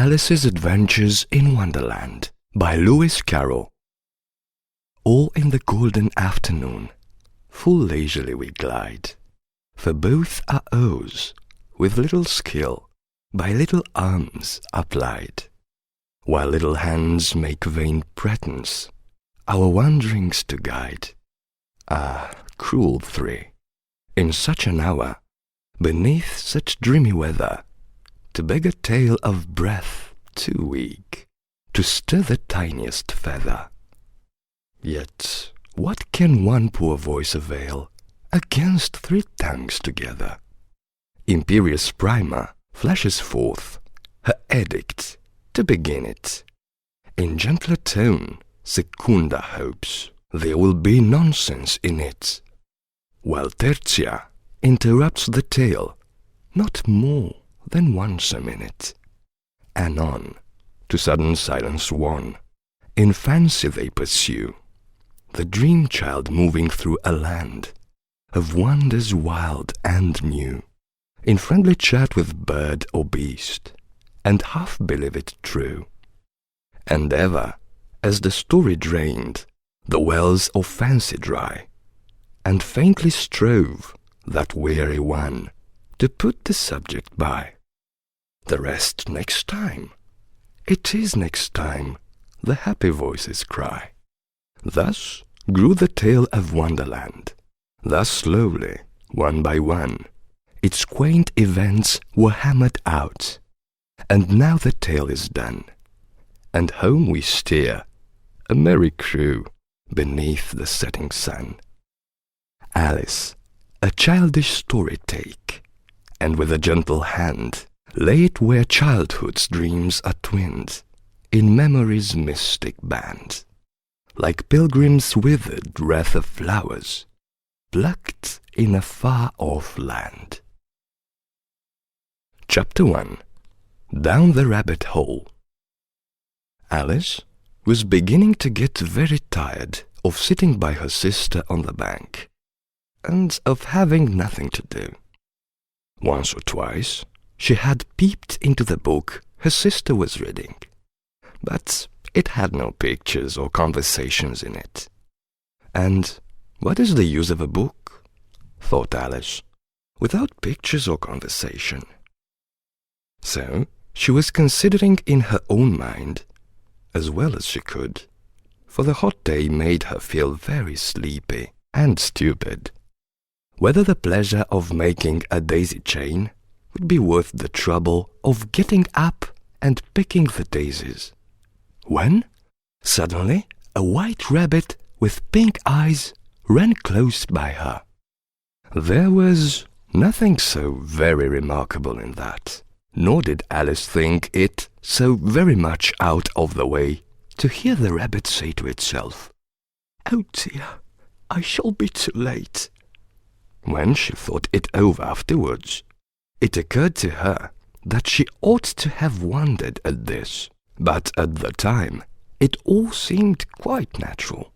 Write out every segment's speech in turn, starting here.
Alice's Adventures in Wonderland by Lewis Carroll. All in the golden afternoon, full leisurely we glide, for both are oars, with little skill, by little arms applied, while little hands make vain pretence, our wanderings to guide. Ah, cruel three, in such an hour, beneath such dreamy weather, to beg a tale of breath too weak to stir the tiniest feather. Yet what can one poor voice avail against three tongues together? Imperious Prima flashes forth her edict to begin it. In gentler tone Secunda hopes there will be nonsense in it, while Tertia interrupts the tale not more than once a minute. Anon, to sudden silence won, in fancy they pursue the dream child moving through a land of wonders wild and new, in friendly chat with bird or beast, and half believe it true. And ever, as the story drained the wells of fancy dry, and faintly strove that weary one to put the subject by. The rest next time, it is next time, the happy voices cry. Thus grew the tale of Wonderland. Thus slowly, one by one, its quaint events were hammered out. And now the tale is done, and home we steer, a merry crew, beneath the setting sun. Alice, a childish story take, and with a gentle hand lay it where childhood's dreams are twinned in memory's mystic band, like pilgrims withered wreath of flowers plucked in a far-off land. Chapter 1. Down the Rabbit Hole. Alice was beginning to get very tired of sitting by her sister on the bank, and of having nothing to do. Once or twice she had peeped into the book her sister was reading, but it had no pictures or conversations in it. And what is the use of a book, thought Alice, without pictures or conversation? So she was considering in her own mind, as well as she could, for the hot day made her feel very sleepy and stupid, whether the pleasure of making a daisy chain would be worth the trouble of getting up and picking the daisies, when suddenly a white rabbit with pink eyes ran close by her. There was nothing so very remarkable in that, nor did Alice think it so very much out of the way to hear the rabbit say to itself, "Oh dear, I shall be too late." When she thought it over afterwards, it occurred to her that she ought to have wondered at this, but at the time it all seemed quite natural.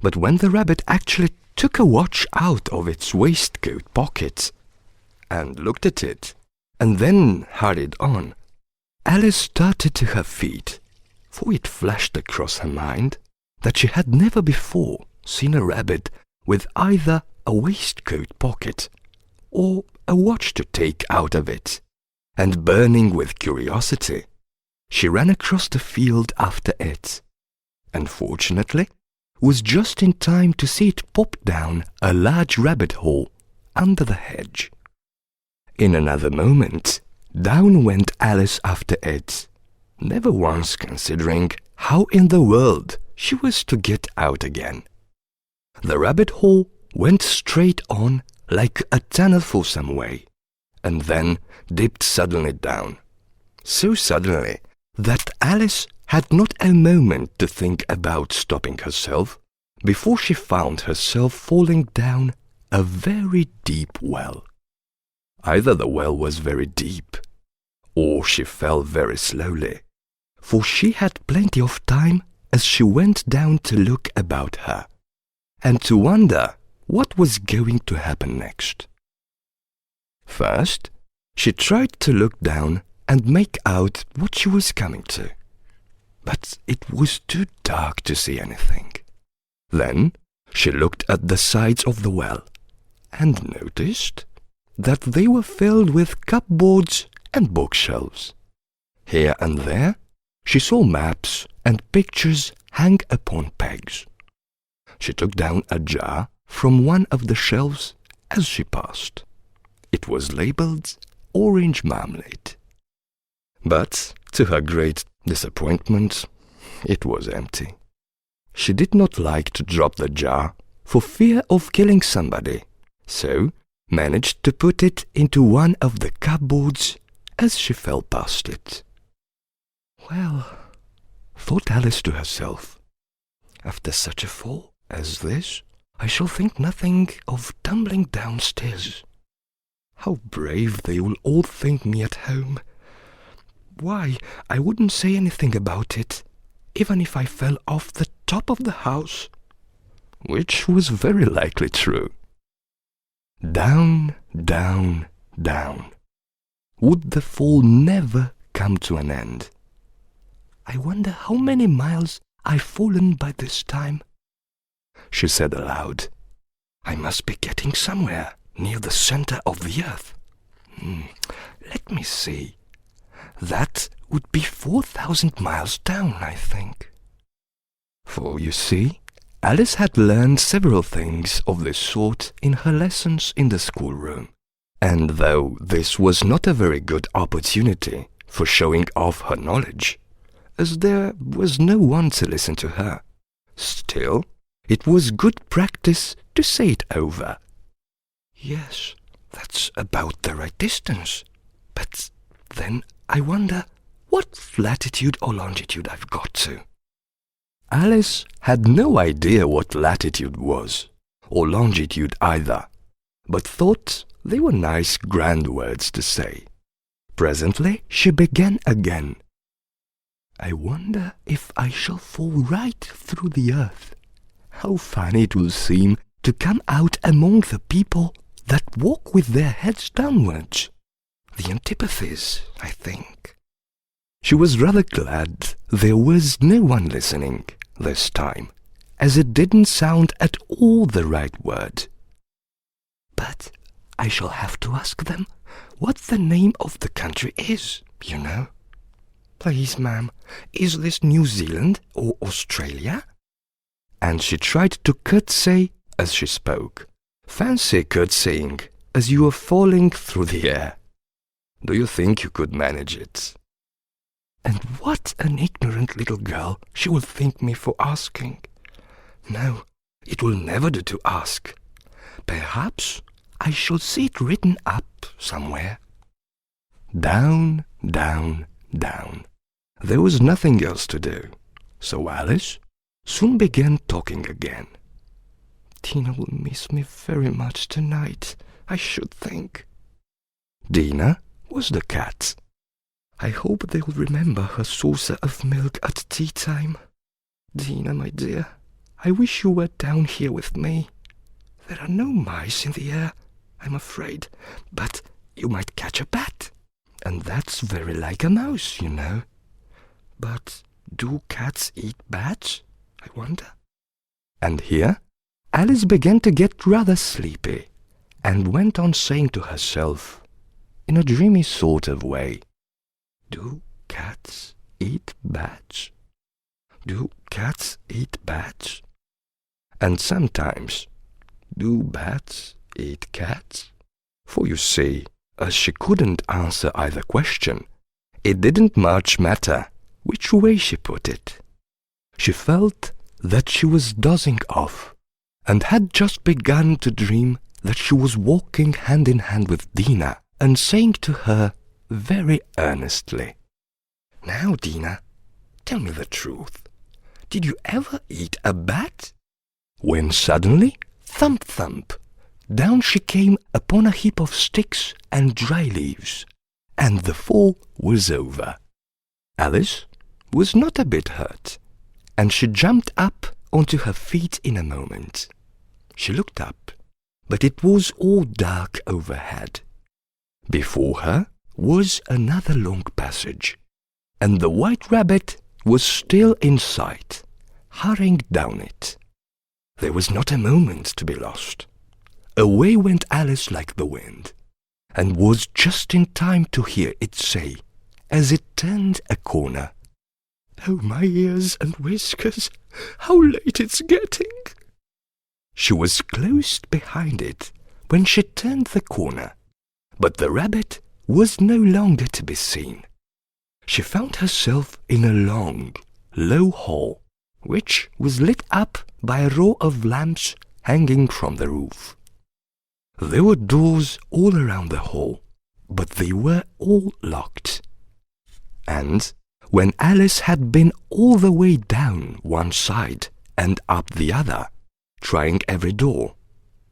But when the rabbit actually took a watch out of its waistcoat pocket and looked at it, and then hurried on, Alice started to her feet, for it flashed across her mind that she had never before seen a rabbit with either a waistcoat pocket or a watch to take out of it, and burning with curiosity, she ran across the field after it, and fortunately was just in time to see it pop down a large rabbit hole under the hedge. In another moment, down went Alice after it, never once considering how in the world she was to get out again. The rabbit hole went straight on like a tunnel for some way, and then dipped suddenly down, so suddenly that Alice had not a moment to think about stopping herself before she found herself falling down a very deep well. Either the well was very deep, or she fell very slowly, for she had plenty of time as she went down to look about her, and to wonder what was going to happen next. First, she tried to look down and make out what she was coming to. But it was too dark to see anything. Then she looked at the sides of the well and noticed that they were filled with cupboards and bookshelves. Here and there she saw maps and pictures hang upon pegs. She took down a jar from one of the shelves as she passed. It was labelled orange marmalade. But, to her great disappointment, it was empty. She did not like to drop the jar for fear of killing somebody, so managed to put it into one of the cupboards as she fell past it. Well, thought Alice to herself, after such a fall as this, I shall think nothing of tumbling downstairs. How brave they will all think me at home. Why, I wouldn't say anything about it, even if I fell off the top of the house. Which was very likely true. Down, down, down. Would the fall never come to an end? I wonder how many miles I've fallen by this time, she said aloud. I must be getting somewhere near the center of the earth. Let me see. That would be 4,000 miles down, I think. For you see, Alice had learned several things of this sort in her lessons in the schoolroom, and though this was not a very good opportunity for showing off her knowledge, as there was no one to listen to her, still it was good practice to say it over. Yes, that's about the right distance, but then I wonder what latitude or longitude I've got to. Alice had no idea what latitude was, or longitude either, but thought they were nice grand words to say. Presently she began again. I wonder if I shall fall right through the earth. How funny it will seem to come out among the people that walk with their heads downwards. The antipathies, I think. She was rather glad there was no one listening this time, as it didn't sound at all the right word. But I shall have to ask them what the name of the country is, you know. Please, ma'am, is this New Zealand or Australia? And she tried to curtsy as she spoke. Fancy curtsying as you are falling through the air. Do you think you could manage it? And what an ignorant little girl she will think me for asking. No, it will never do to ask. Perhaps I shall see it written up somewhere. Down, down, down. There was nothing else to do, so Alice soon began talking again. Dinah will miss me very much tonight, I should think. Dinah was the cat. I hope they will remember her saucer of milk at tea time. Dinah, my dear, I wish you were down here with me. There are no mice in the air, I'm afraid, but you might catch a bat, and that's very like a mouse, you know. But do cats eat bats, I wonder? And here Alice began to get rather sleepy, and went on saying to herself, in a dreamy sort of way, do cats eat bats? Do cats eat bats? And sometimes, do bats eat cats? For you see, as she couldn't answer either question, it didn't much matter which way she put it. She felt that she was dozing off, and had just begun to dream that she was walking hand in hand with Dinah, and saying to her very earnestly, Now, Dinah, tell me the truth. Did you ever eat a bat? When suddenly, thump, thump, down she came upon a heap of sticks and dry leaves, and the fall was over. Alice was not a bit hurt, and she jumped up onto her feet in a moment. She looked up, but it was all dark overhead. Before her was another long passage, and the White Rabbit was still in sight, hurrying down it. There was not a moment to be lost. Away went Alice like the wind, and was just in time to hear it say, as it turned a corner, "Oh, my ears and whiskers, how late it's getting!" She was close behind it when she turned the corner, but the rabbit was no longer to be seen. She found herself in a long, low hall, which was lit up by a row of lamps hanging from the roof. There were doors all around the hall, but they were all locked. And when Alice had been all the way down one side and up the other, trying every door,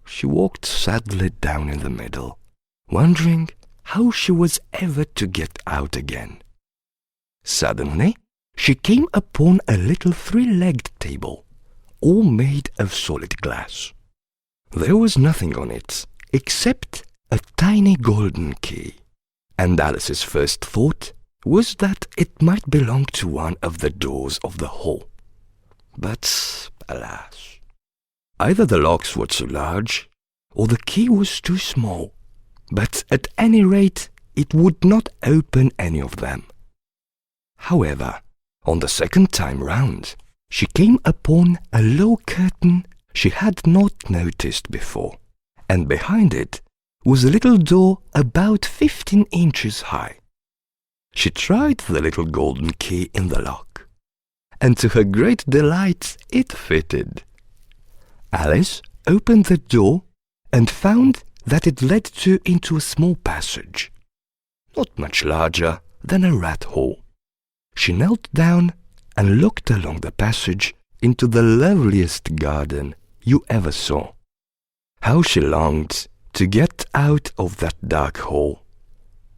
she walked sadly down in the middle, wondering how she was ever to get out again. Suddenly, she came upon a little three-legged table, all made of solid glass. There was nothing on it except a tiny golden key, and Alice's first thought was that it might belong to one of the doors of the hall. But, alas, either the locks were too large, or the key was too small, but at any rate it would not open any of them. However, on the second time round, she came upon a low curtain she had not noticed before, and behind it was a little door about 15 inches high. She tried the little golden key in the lock, and to her great delight it fitted. Alice opened the door and found that it led into a small passage, not much larger than a rat hole. She knelt down and looked along the passage into the loveliest garden you ever saw. How she longed to get out of that dark hole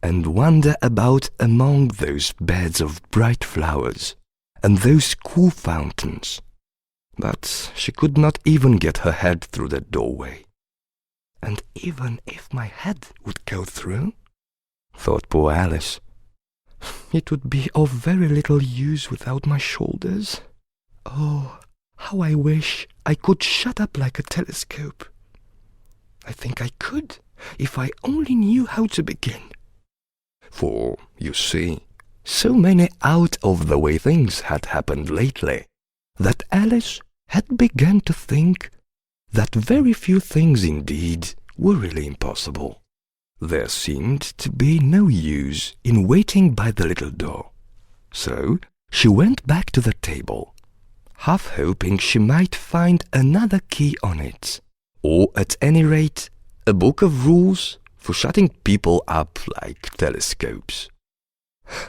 and wander about among those beds of bright flowers and those cool fountains. But she could not even get her head through the doorway. And even if my head would go through, thought poor Alice, it would be of very little use without my shoulders. Oh, how I wish I could shut up like a telescope. I think I could, if I only knew how to begin. For, you see, so many out-of-the-way things had happened lately that Alice had begun to think that very few things indeed were really impossible. There seemed to be no use in waiting by the little door, so she went back to the table, half hoping she might find another key on it, or at any rate a book of rules for shutting people up like telescopes.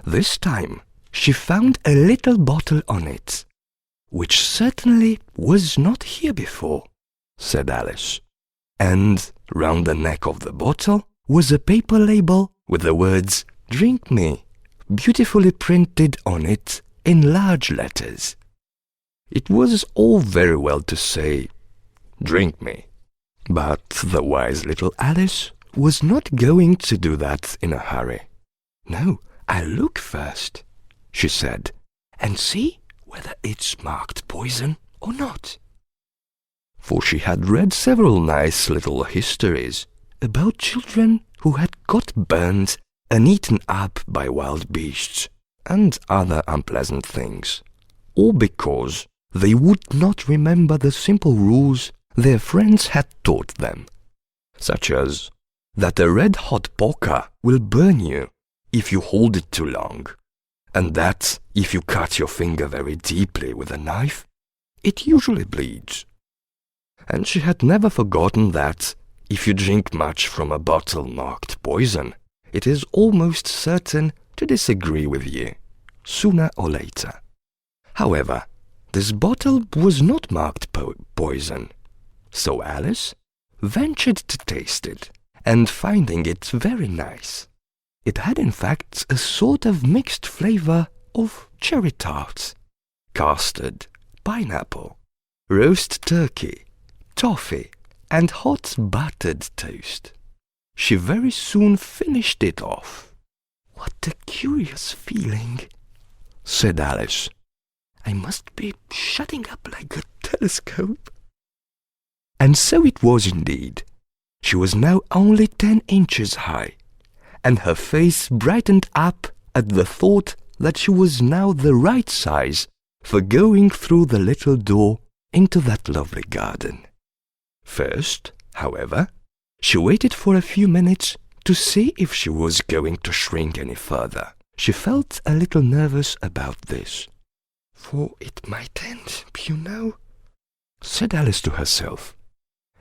This time she found a little bottle on it, which certainly was not here before, said Alice, and round the neck of the bottle was a paper label with the words "Drink me" beautifully printed on it in large letters. It was all very well to say, "Drink me," but the wise little Alice was not going to do that in a hurry. "No, I'll look first," she said, "and see whether it's marked poison or not." For she had read several nice little histories about children who had got burnt and eaten up by wild beasts and other unpleasant things, all because they would not remember the simple rules their friends had taught them, such as that a red-hot poker will burn you if you hold it too long, and that if you cut your finger very deeply with a knife, it usually bleeds. And she had never forgotten that if you drink much from a bottle marked poison, it is almost certain to disagree with you, sooner or later. However, this bottle was not marked poison, so Alice ventured to taste it, and finding it very nice. It had in fact a sort of mixed flavor of cherry tart, custard, pineapple, roast turkey, toffee, and hot buttered toast. She very soon finished it off, "What a curious feeling," said Alice. "I must be shutting up like a telescope." And so it was indeed. She was now only 10 inches high, and her face brightened up at the thought that she was now the right size for going through the little door into that lovely garden. First, however, she waited for a few minutes to see if she was going to shrink any further. She felt a little nervous about this. "For it might end, you know," said Alice to herself,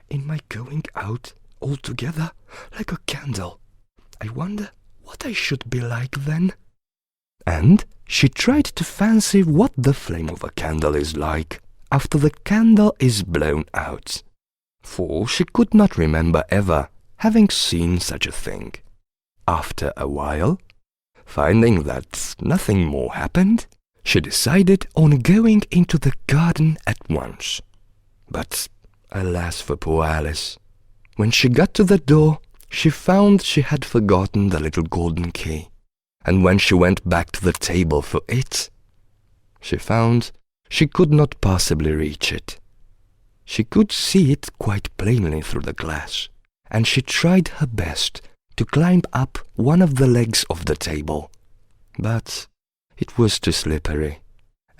"in my going out altogether like a candle. I wonder what I should be like then." And she tried to fancy what the flame of a candle is like after the candle is blown out, for she could not remember ever having seen such a thing. After a while, finding that nothing more happened, she decided on going into the garden at once. But alas for poor Alice! When she got to the door, she found she had forgotten the little golden key, and when she went back to the table for it, she found she could not possibly reach it. She could see it quite plainly through the glass, and she tried her best to climb up one of the legs of the table, but it was too slippery,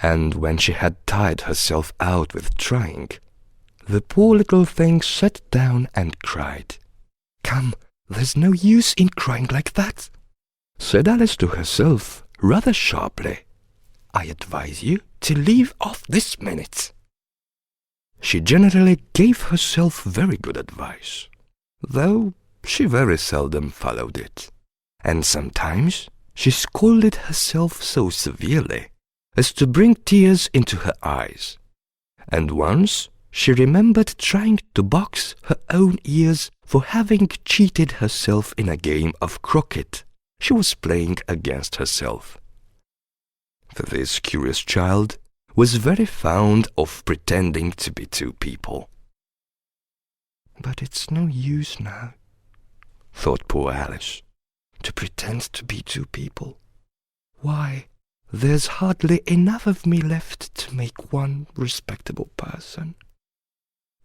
and when she had tired herself out with trying, the poor little thing sat down and cried. "Come, there's no use in crying like that," said Alice to herself rather sharply. "I advise you to leave off this minute." She generally gave herself very good advice, though she very seldom followed it, and sometimes she scolded herself so severely as to bring tears into her eyes, and once she remembered trying to box her own ears for having cheated herself in a game of croquet she was playing against herself. For this curious child was very fond of pretending to be two people. "But it's no use now," thought poor Alice, "to pretend to be two people. Why, there's hardly enough of me left to make one respectable person."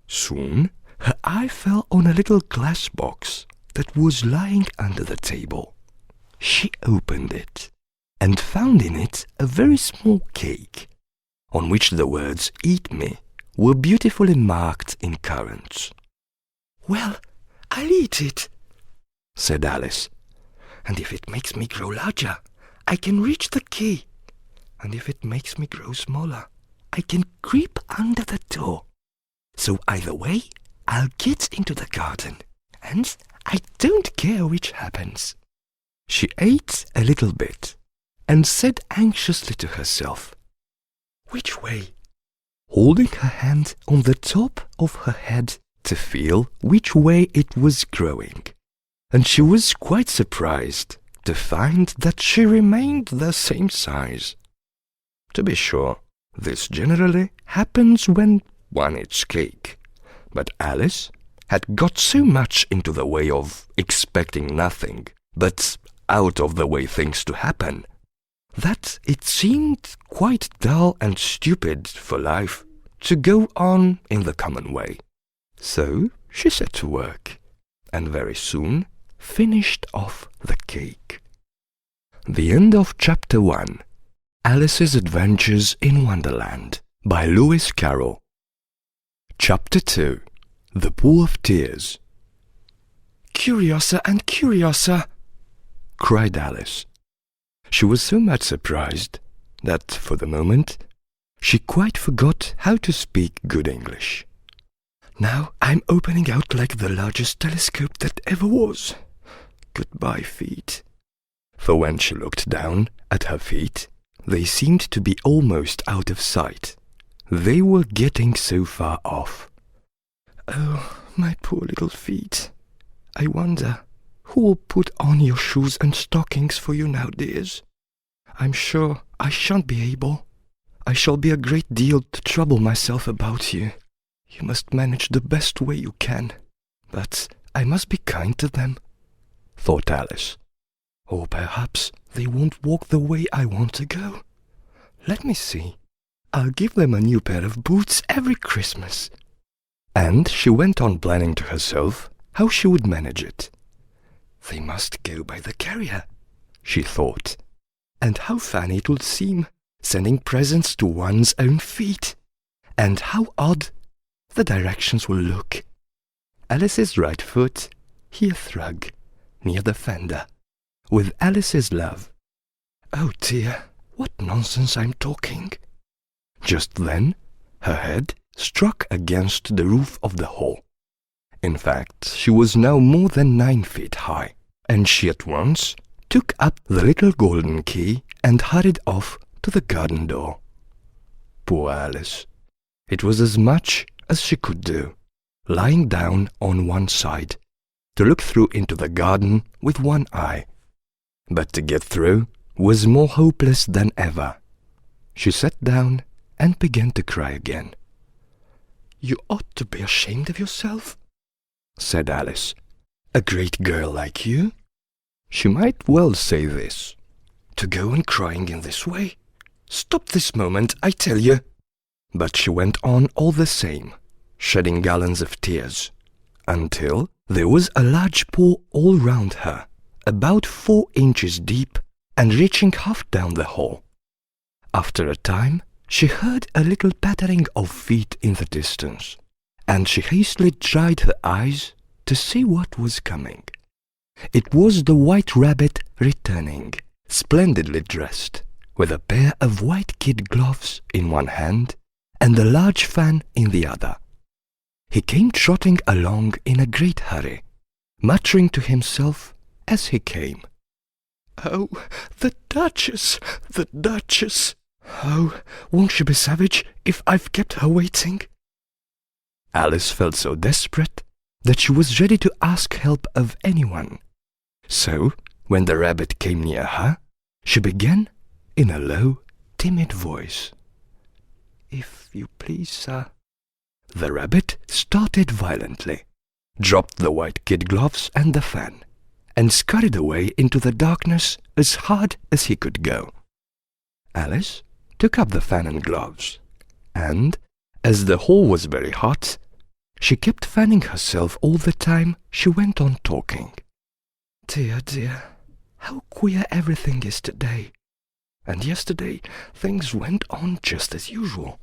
Soon her eye fell on a little glass box that was lying under the table. She opened it and found in it a very small cake, on which the words "Eat me" were beautifully marked in currants. "Well, I'll eat it," said Alice, "and if it makes me grow larger, I can reach the key, and if it makes me grow smaller, I can creep under the door. So either way, I'll get into the garden, and I don't care which happens." She ate a little bit and said anxiously to herself, "Which way?" holding her hand on the top of her head to feel which way it was growing, and she was quite surprised to find that she remained the same size. To be sure, this generally happens when one eats cake, but Alice had got so much into the way of expecting nothing but out-of-the-way things to happen, that it seemed quite dull and stupid for life to go on in the common way. So she set to work, and very soon finished off the cake. The end of Chapter 1. Alice's Adventures in Wonderland by Lewis Carroll. Chapter 2. The Pool of Tears. "Curiouser and curiouser," cried Alice. She was so much surprised that, for the moment, she quite forgot how to speak good English. "Now I'm opening out like the largest telescope that ever was. Goodbye, feet." For when she looked down at her feet, they seemed to be almost out of sight. They were getting so far off. "Oh, my poor little feet. I wonder who will put on your shoes and stockings for you now, dears? I'm sure I shan't be able. I shall be a great deal to trouble myself about you. You must manage the best way you can, but I must be kind to them," thought Alice. Or perhaps they won't walk the way I want to go. Let me see. I'll give them a new pair of boots every Christmas." And she went on planning to herself how she would manage it. "They must go by the carrier," she thought. "And how funny it would seem, sending presents to one's own feet. And how odd the directions will look. Alice's right foot, hearth rug, near the fender, with Alice's love. Oh dear, what nonsense I'm talking." Just then, her head struck against the roof of the hall. In fact, she was now more than 9 feet high, and she at once took up the little golden key and hurried off to the garden door. Poor Alice! It was as much as she could do, lying down on one side, to look through into the garden with one eye. But to get through was more hopeless than ever. She sat down and began to cry again. "You ought to be ashamed of yourself," said Alice. "A great girl like you." She might well say this. "To go on crying in this way. Stop this moment, I tell you." But she went on all the same, shedding gallons of tears, until there was a large pool all round her, about 4 inches deep and reaching half down the hall. After a time, she heard a little pattering of feet in the distance, and she hastily dried her eyes to see what was coming. It was the White Rabbit returning, splendidly dressed, with a pair of white kid gloves in one hand and a large fan in the other. He came trotting along in a great hurry, muttering to himself as he came, "Oh, the Duchess, the Duchess! Oh, won't she be savage if I've kept her waiting?" Alice felt so desperate that she was ready to ask help of anyone. So, when the rabbit came near her, she began in a low, timid voice, "If you please, sir." The rabbit started violently, dropped the white kid gloves and the fan, and scurried away into the darkness as hard as he could go. Alice took up the fan and gloves, and, as the hall was very hot, she kept fanning herself all the time she went on talking. "Dear, dear, how queer everything is today. And yesterday things went on just as usual.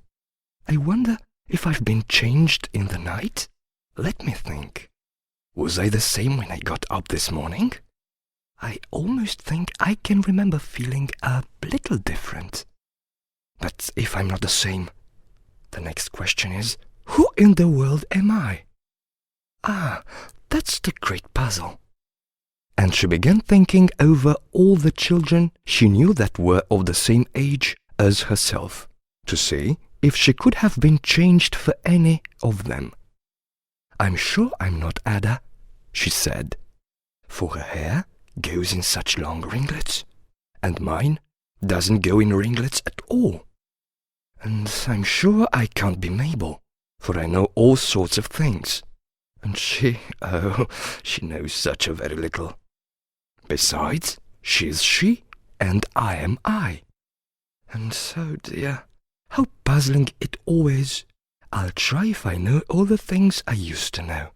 I wonder if I've been changed in the night? Let me think. Was I the same when I got up this morning? I almost think I can remember feeling a little different. But if I'm not the same, the next question is, who in the world am I? Ah, that's the great puzzle." And she began thinking over all the children she knew that were of the same age as herself, to see if she could have been changed for any of them. "I'm sure I'm not Ada," she said, "for her hair goes in such long ringlets, and mine doesn't go in ringlets at all. And I'm sure I can't be Mabel, for I know all sorts of things, and she knows such a very little. Besides, she's she, and I am I. And so, dear, how puzzling it all is. I'll try if I know all the things I used to know.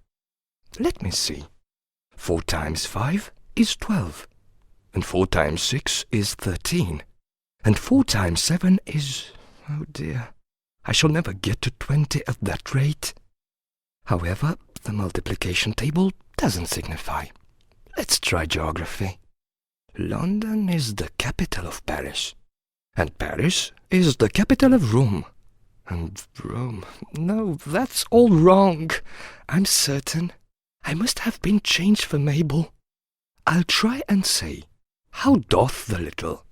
Let me see. 4 times 5 is 12, and 4 times 6 is 13, and 4 times 7 is... oh dear, I shall never get to 20 at that rate. However, the multiplication table doesn't signify. Let's try geography. London is the capital of Paris, and Paris is the capital of Rome. And Rome... no, that's all wrong. I'm certain I must have been changed for Mabel. I'll try and say, how doth the little...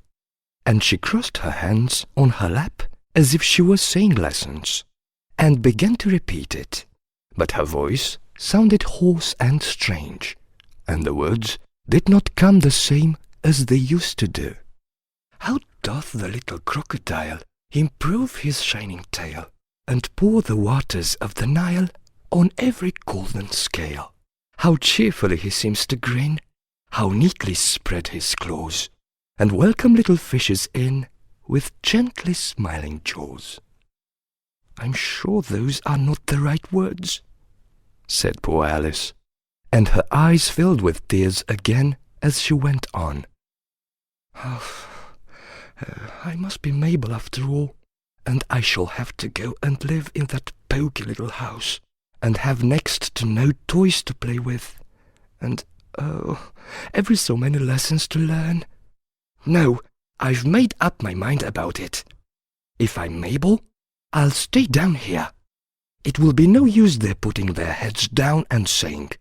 And she crossed her hands on her lap as if she was saying lessons, and began to repeat it. But her voice sounded hoarse and strange, and the words did not come the same as they used to do. How doth the little crocodile improve his shining tail, and pour the waters of the Nile on every golden scale? How cheerfully he seems to grin, how neatly spread his claws, and welcome little fishes in with gently smiling jaws. I'm sure those are not the right words, said poor Alice, and her eyes filled with tears again as she went on. I must be Mabel after all, and I shall have to go and live in that poky little house, and have next to no toys to play with, and, ever so many lessons to learn. No, I've made up my mind about it. If I'm Mabel, I'll stay down here. It will be no use their putting their heads down and saying,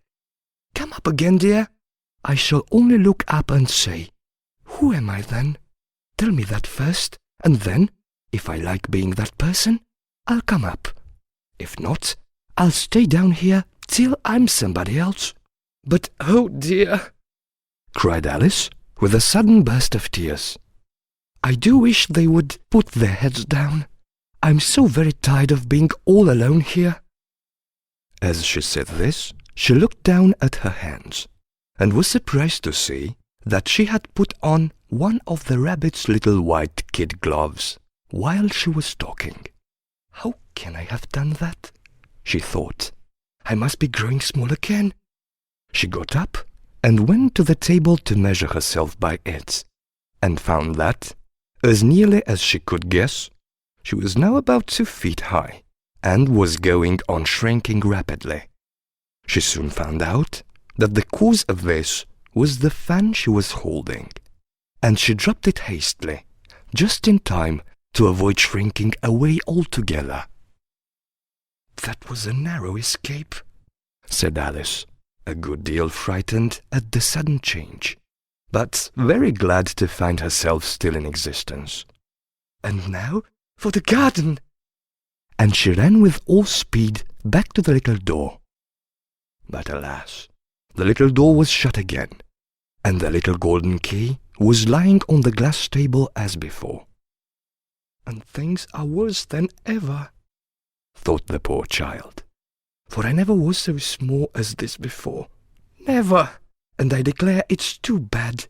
"Come up again, dear." I shall only look up and say, "Who am I then? Tell me that first, and then, if I like being that person, I'll come up. If not, I'll stay down here till I'm somebody else." "But, oh dear," cried Alice, with a sudden burst of tears, "I do wish they would put their heads down. I'm so very tired of being all alone here." As she said this, she looked down at her hands, and was surprised to see that she had put on one of the rabbit's little white kid gloves while she was talking. "How can I have done that?" she thought. "I must be growing small again." She got up and went to the table to measure herself by it, and found that, as nearly as she could guess, she was now about 2 feet high, and was going on shrinking rapidly. She soon found out that the cause of this was the fan she was holding, and she dropped it hastily, just in time to avoid shrinking away altogether. "That was a narrow escape," said Alice, a good deal frightened at the sudden change, but very glad to find herself still in existence. "And now for the garden!" And she ran with all speed back to the little door. But alas, the little door was shut again, and the little golden key was lying on the glass table as before. "And things are worse than ever," thought the poor child, "for I never was so small as this before. Never! And I declare it's too bad,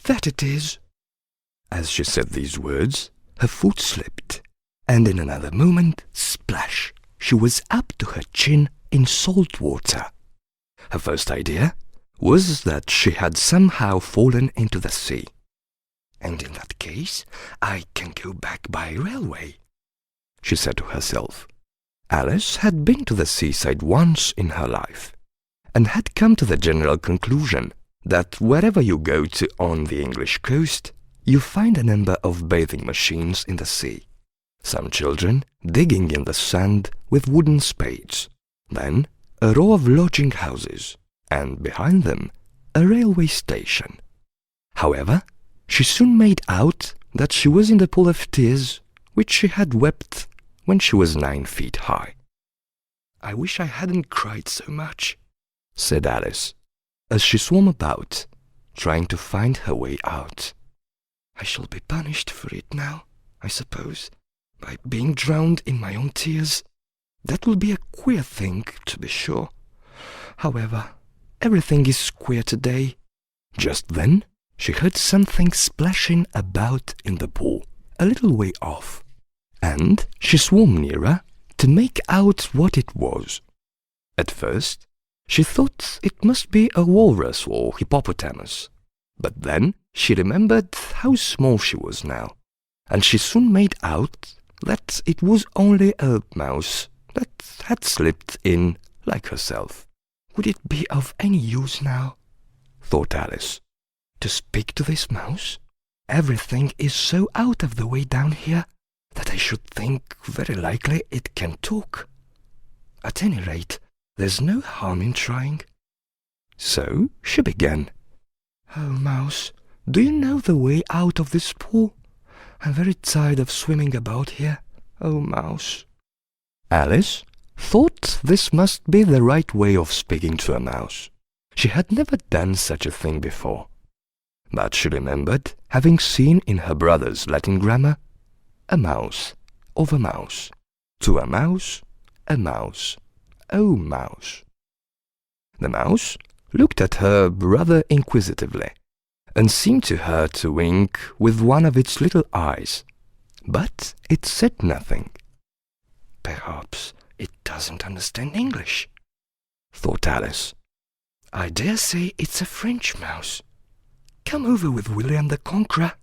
that it is." As she said these words, her foot slipped, and in another moment, splash, she was up to her chin in salt water. Her first idea was that she had somehow fallen into the sea. "And in that case, I can go back by railway," she said to herself. Alice had been to the seaside once in her life, and had come to the general conclusion that wherever you go to on the English coast, you find a number of bathing machines in the sea, some children digging in the sand with wooden spades, then a row of lodging houses, and behind them a railway station. However, she soon made out that she was in the pool of tears which she had wept when she was 9 feet high. "I wish I hadn't cried so much," said Alice, as she swam about, trying to find her way out. "I shall be punished for it now, I suppose, by being drowned in my own tears. That will be a queer thing, to be sure. However, everything is queer today." Just then, she heard something splashing about in the pool, a little way off, and she swam nearer to make out what it was. At first, she thought it must be a walrus or hippopotamus, but then she remembered how small she was now, and she soon made out that it was only a mouse that had slipped in like herself. "Would it be of any use now," thought Alice, "to speak to this mouse? Everything is so out of the way down here that I should think very likely it can talk. At any rate, there's no harm in trying." So she began. "Oh, mouse, do you know the way out of this pool? I'm very tired of swimming about here. Oh, mouse." Alice thought this must be the right way of speaking to a mouse. She had never done such a thing before, but she remembered having seen in her brother's Latin grammar, "A mouse of a mouse, to a mouse, oh mouse." The mouse looked at her rather inquisitively, and seemed to her to wink with one of its little eyes. But it said nothing. "Perhaps it doesn't understand English," thought Alice. "I dare say it's a French mouse. Come over with William the Conqueror."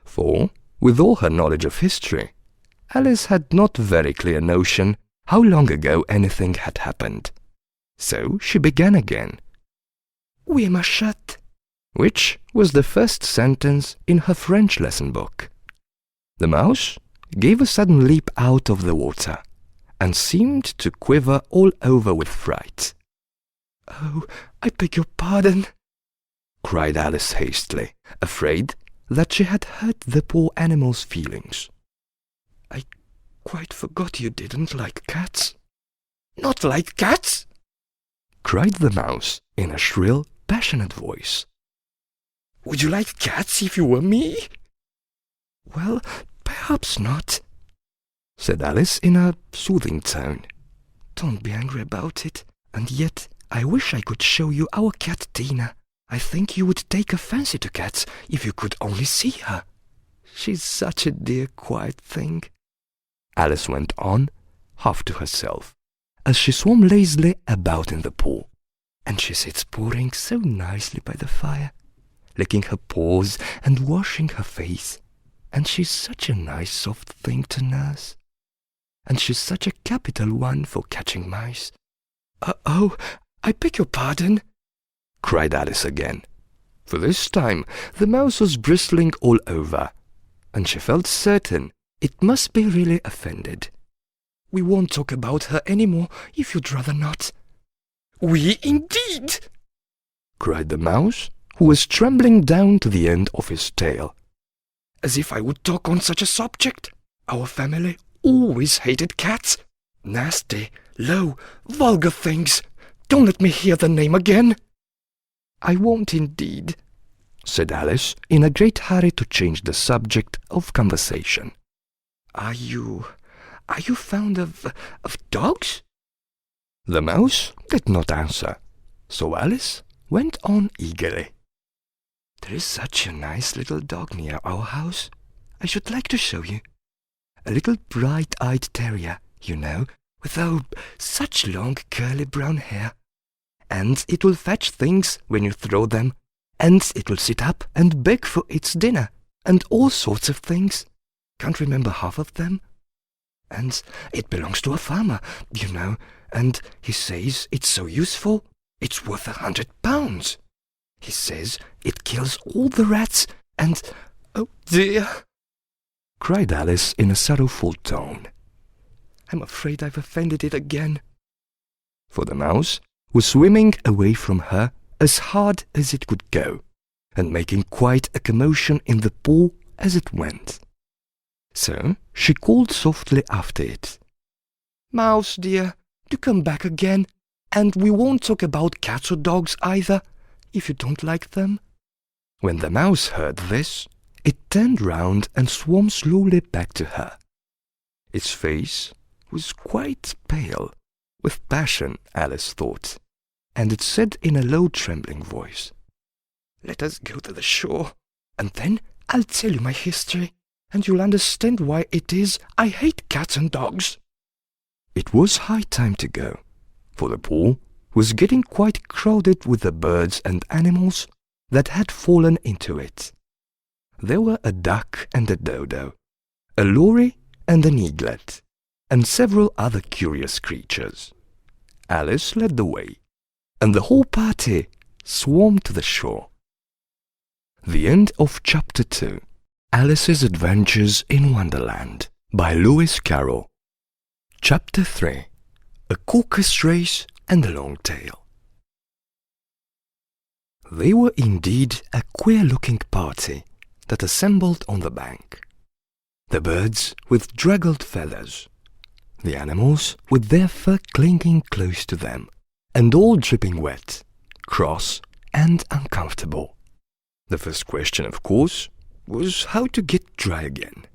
For, with all her knowledge of history, Alice had not very clear notion how long ago anything had happened. So she began again. "Oui, ma chatte," which was the first sentence in her French lesson book. The mouse gave a sudden leap out of the water and seemed to quiver all over with fright. "Oh, I beg your pardon," cried Alice hastily, afraid that she had hurt the poor animal's feelings. "I quite forgot you didn't like cats." "Not like cats?" cried the mouse in a shrill, passionate voice. "Would you like cats if you were me?" "Well, perhaps not," said Alice in a soothing tone. "Don't be angry about it, and yet I wish I could show you our cat Dinah. I think you would take a fancy to cats if you could only see her. She's such a dear, quiet thing," Alice went on, half to herself, as she swam lazily about in the pool. "And she sits purring so nicely by the fire, licking her paws and washing her face. And she's such a nice soft thing to nurse. And she's such a capital one for catching mice." "Oh, I beg your pardon," cried Alice again. For this time the mouse was bristling all over, and she felt certain it must be really offended. "We won't talk about her any more if you'd rather not." "We indeed!" cried the mouse, who was trembling down to the end of his tail. "As if I would talk on such a subject. Our family always hated cats. Nasty, low, vulgar things. Don't let me hear the name again." "I won't indeed," said Alice, in a great hurry to change the subject of conversation. Are you fond of dogs?" The mouse did not answer, so Alice went on eagerly. "There is such a nice little dog near our house. I should like to show you. A little bright-eyed terrier, you know, with such long curly brown hair. And it will fetch things when you throw them, and it will sit up and beg for its dinner, and all sorts of things. Can't remember half of them. And it belongs to a farmer, you know, and he says it's so useful, it's worth £100. He says it kills all the rats, and oh dear," cried Alice in a sorrowful tone, "I'm afraid I've offended it again." For the mouse was swimming away from her as hard as it could go, and making quite a commotion in the pool as it went. So she called softly after it, "Mouse, dear, do come back again, and we won't talk about cats or dogs either, if you don't like them." When the mouse heard this, it turned round and swam slowly back to her. Its face was quite pale, with passion, Alice thought, and it said in a low, trembling voice, "Let us go to the shore, and then I'll tell you my history, and you'll understand why it is I hate cats and dogs." It was high time to go, for the pool was getting quite crowded with the birds and animals that had fallen into it. There were a duck and a dodo, a lory and an eaglet, and several other curious creatures. Alice led the way, and the whole party swarmed to the shore. The end of Chapter 2. Alice's Adventures in Wonderland by Lewis Carroll. Chapter 3. A Caucus Race and a Long Tail. They were indeed a queer-looking party that assembled on the bank. The birds with draggled feathers, the animals with their fur clinging close to them, and all dripping wet, cross, and uncomfortable. The first question, of course, was how to get dry again.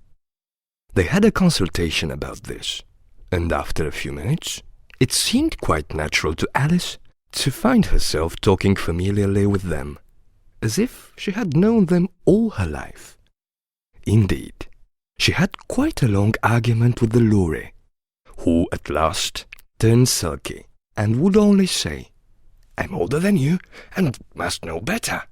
They had a consultation about this, and after a few minutes, it seemed quite natural to Alice to find herself talking familiarly with them, as if she had known them all her life. Indeed, she had quite a long argument with the Lory, who at last turned sulky and would only say, "I'm older than you and must know better."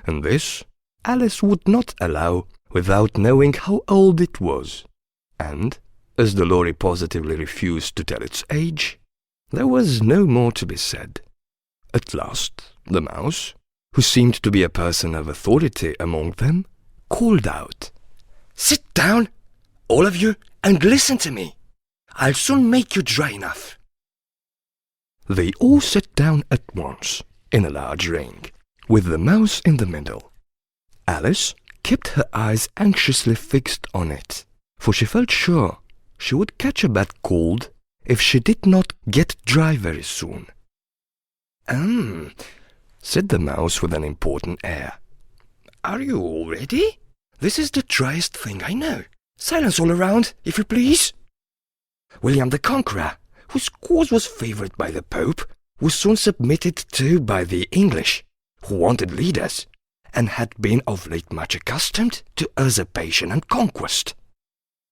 And this Alice would not allow without knowing how old it was, and, as the Lory positively refused to tell its age, there was no more to be said. At last, the Mouse, who seemed to be a person of authority among them, called out, "Sit down, all of you, and listen to me. I'll soon make you dry enough." They all sat down at once, in a large ring, with the Mouse in the middle. Alice kept her eyes anxiously fixed on it, for she felt sure she would catch a bad cold if she did not get dry very soon. Said the Mouse with an important air. "Are you all ready? This is the driest thing I know. Silence all around, if you please." William the Conqueror, whose cause was favoured by the Pope, was soon submitted to by the English, who wanted leaders, and had been of late much accustomed to usurpation and conquest.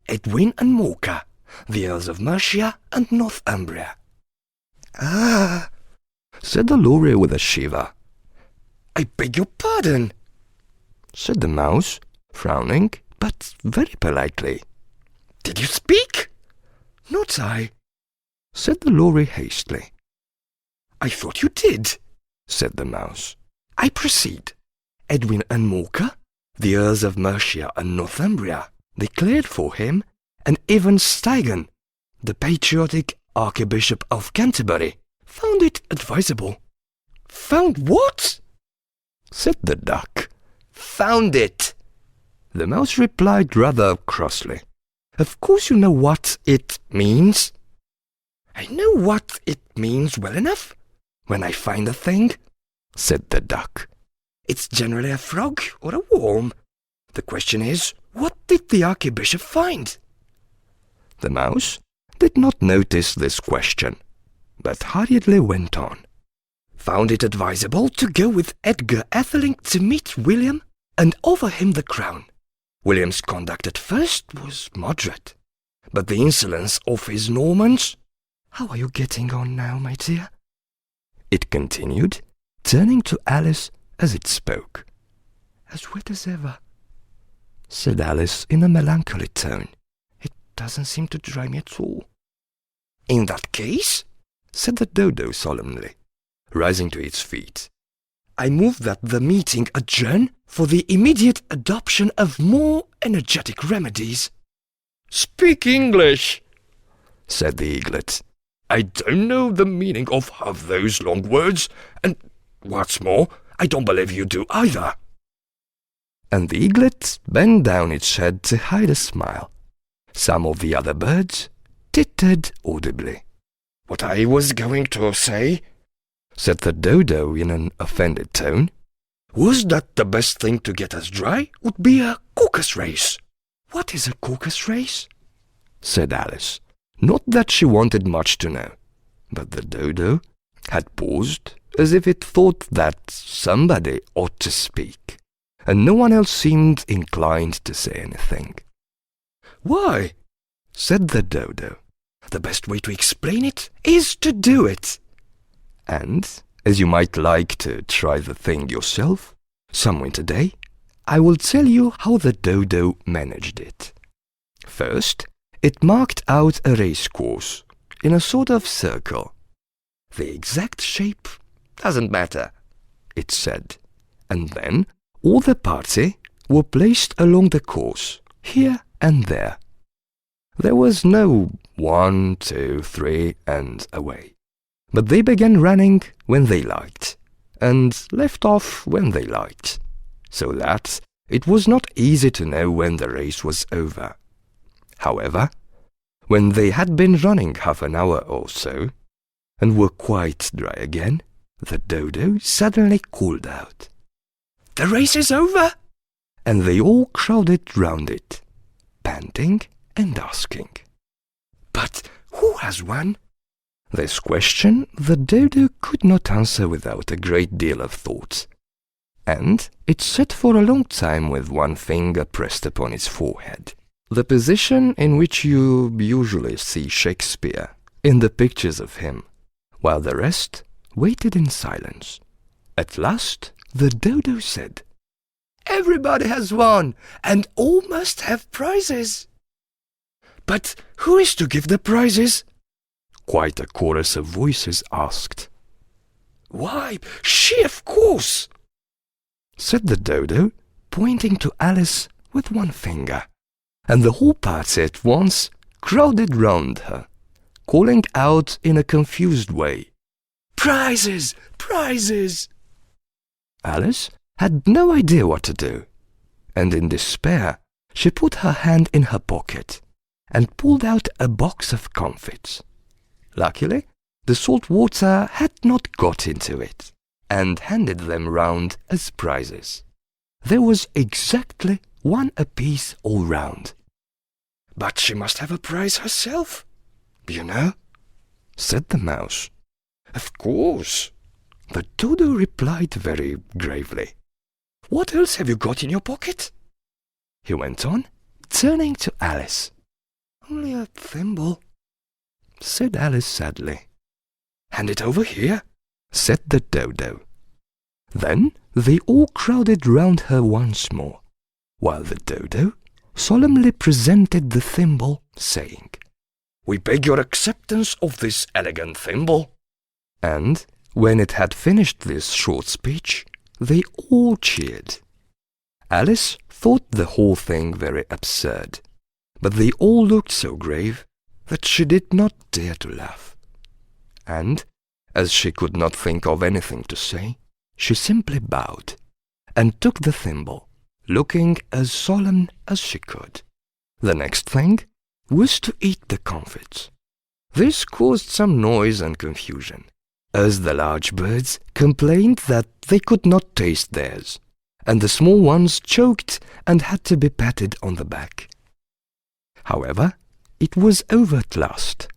Edwin and Morcar, the Earls of Mercia and Northumbria. "Ah," said the Lory with a shiver. "I beg your pardon," said the Mouse, frowning, but very politely. "Did you speak?" "Not I," said the Lory hastily. "I thought you did," said the Mouse. "I proceed. Edwin and Morcar, the Earls of Mercia and Northumbria, declared for him, and even Steigen, the patriotic Archbishop of Canterbury, found it advisable." "Found what?" said the Duck. "Found it," the Mouse replied rather crossly. "Of course you know what it means." "I know what it means well enough, when I find a thing," said the Duck. "It's generally a frog or a worm. The question is, what did the Archbishop find?" The Mouse did not notice this question, but hurriedly went on. "Found it advisable to go with Edgar Atheling to meet William and offer him the crown. William's conduct at first was moderate, but the insolence of his Normans—" "How are you getting on now, my dear?" it continued, turning to Alice as it spoke. "As wet as ever," said Alice in a melancholy tone. "It doesn't seem to dry me at all." "In that case," said the Dodo solemnly, rising to its feet, "I move that the meeting adjourn for the immediate adoption of more energetic remedies." "Speak English," said the Eaglet. "I don't know the meaning of half those long words, and what's more, I don't believe you do either." And the Eaglet bent down its head to hide a smile. Some of the other birds tittered audibly. "What I was going to say," said the Dodo in an offended tone, "was that the best thing to get us dry would be a caucus race." "What is a caucus race?" said Alice. Not that she wanted much to know, but the Dodo had paused as if it thought that somebody ought to speak, and no one else seemed inclined to say anything. "Why," said the Dodo, "the best way to explain it is to do it. And, as you might like to try the thing yourself, some winter day, I will tell you how the Dodo managed it. First, it marked out a race course in a sort of circle. The exact shape doesn't matter, it said, and then all the party were placed along the course, here and there. There was no 1, 2, 3, and away, but they began running when they liked, and left off when they liked, so that it was not easy to know when the race was over. However, when they had been running half an hour or so, and were quite dry again, the Dodo suddenly called out, "The race is over!" And they all crowded round it, panting and asking, "But who has won?" This question the dodo could not answer without a great deal of thought, and it sat for a long time with one finger pressed upon its forehead, the position in which you usually see Shakespeare in the pictures of him, while the rest waited in silence. At last the dodo said, "Everybody has won, and all must have prizes." "But who is to give the prizes?" quite a chorus of voices asked. "Why, she, of course," said the dodo, pointing to Alice with one finger, and the whole party at once crowded round her, calling out in a confused way, "Prizes! Prizes!" Alice had no idea what to do, and in despair she put her hand in her pocket and pulled out a box of comfits. Luckily, the salt water had not got into it, and handed them round as prizes. There was exactly one apiece all round. "But she must have a prize herself, you know," said the mouse. "Of course," the dodo replied very gravely. "What else have you got in your pocket?" he went on, turning to Alice. "Only a thimble," said Alice sadly. "Hand it over here," said the dodo. Then they all crowded round her once more, while the dodo solemnly presented the thimble, saying, "We beg your acceptance of this elegant thimble." And when it had finished this short speech, they all cheered. Alice thought the whole thing very absurd, but they all looked so grave that she did not dare to laugh. And, as she could not think of anything to say, she simply bowed and took the thimble, looking as solemn as she could. The next thing was to eat the comfits. This caused some noise and confusion, as the large birds complained that they could not taste theirs, and the small ones choked and had to be patted on the back. However, it was over at last,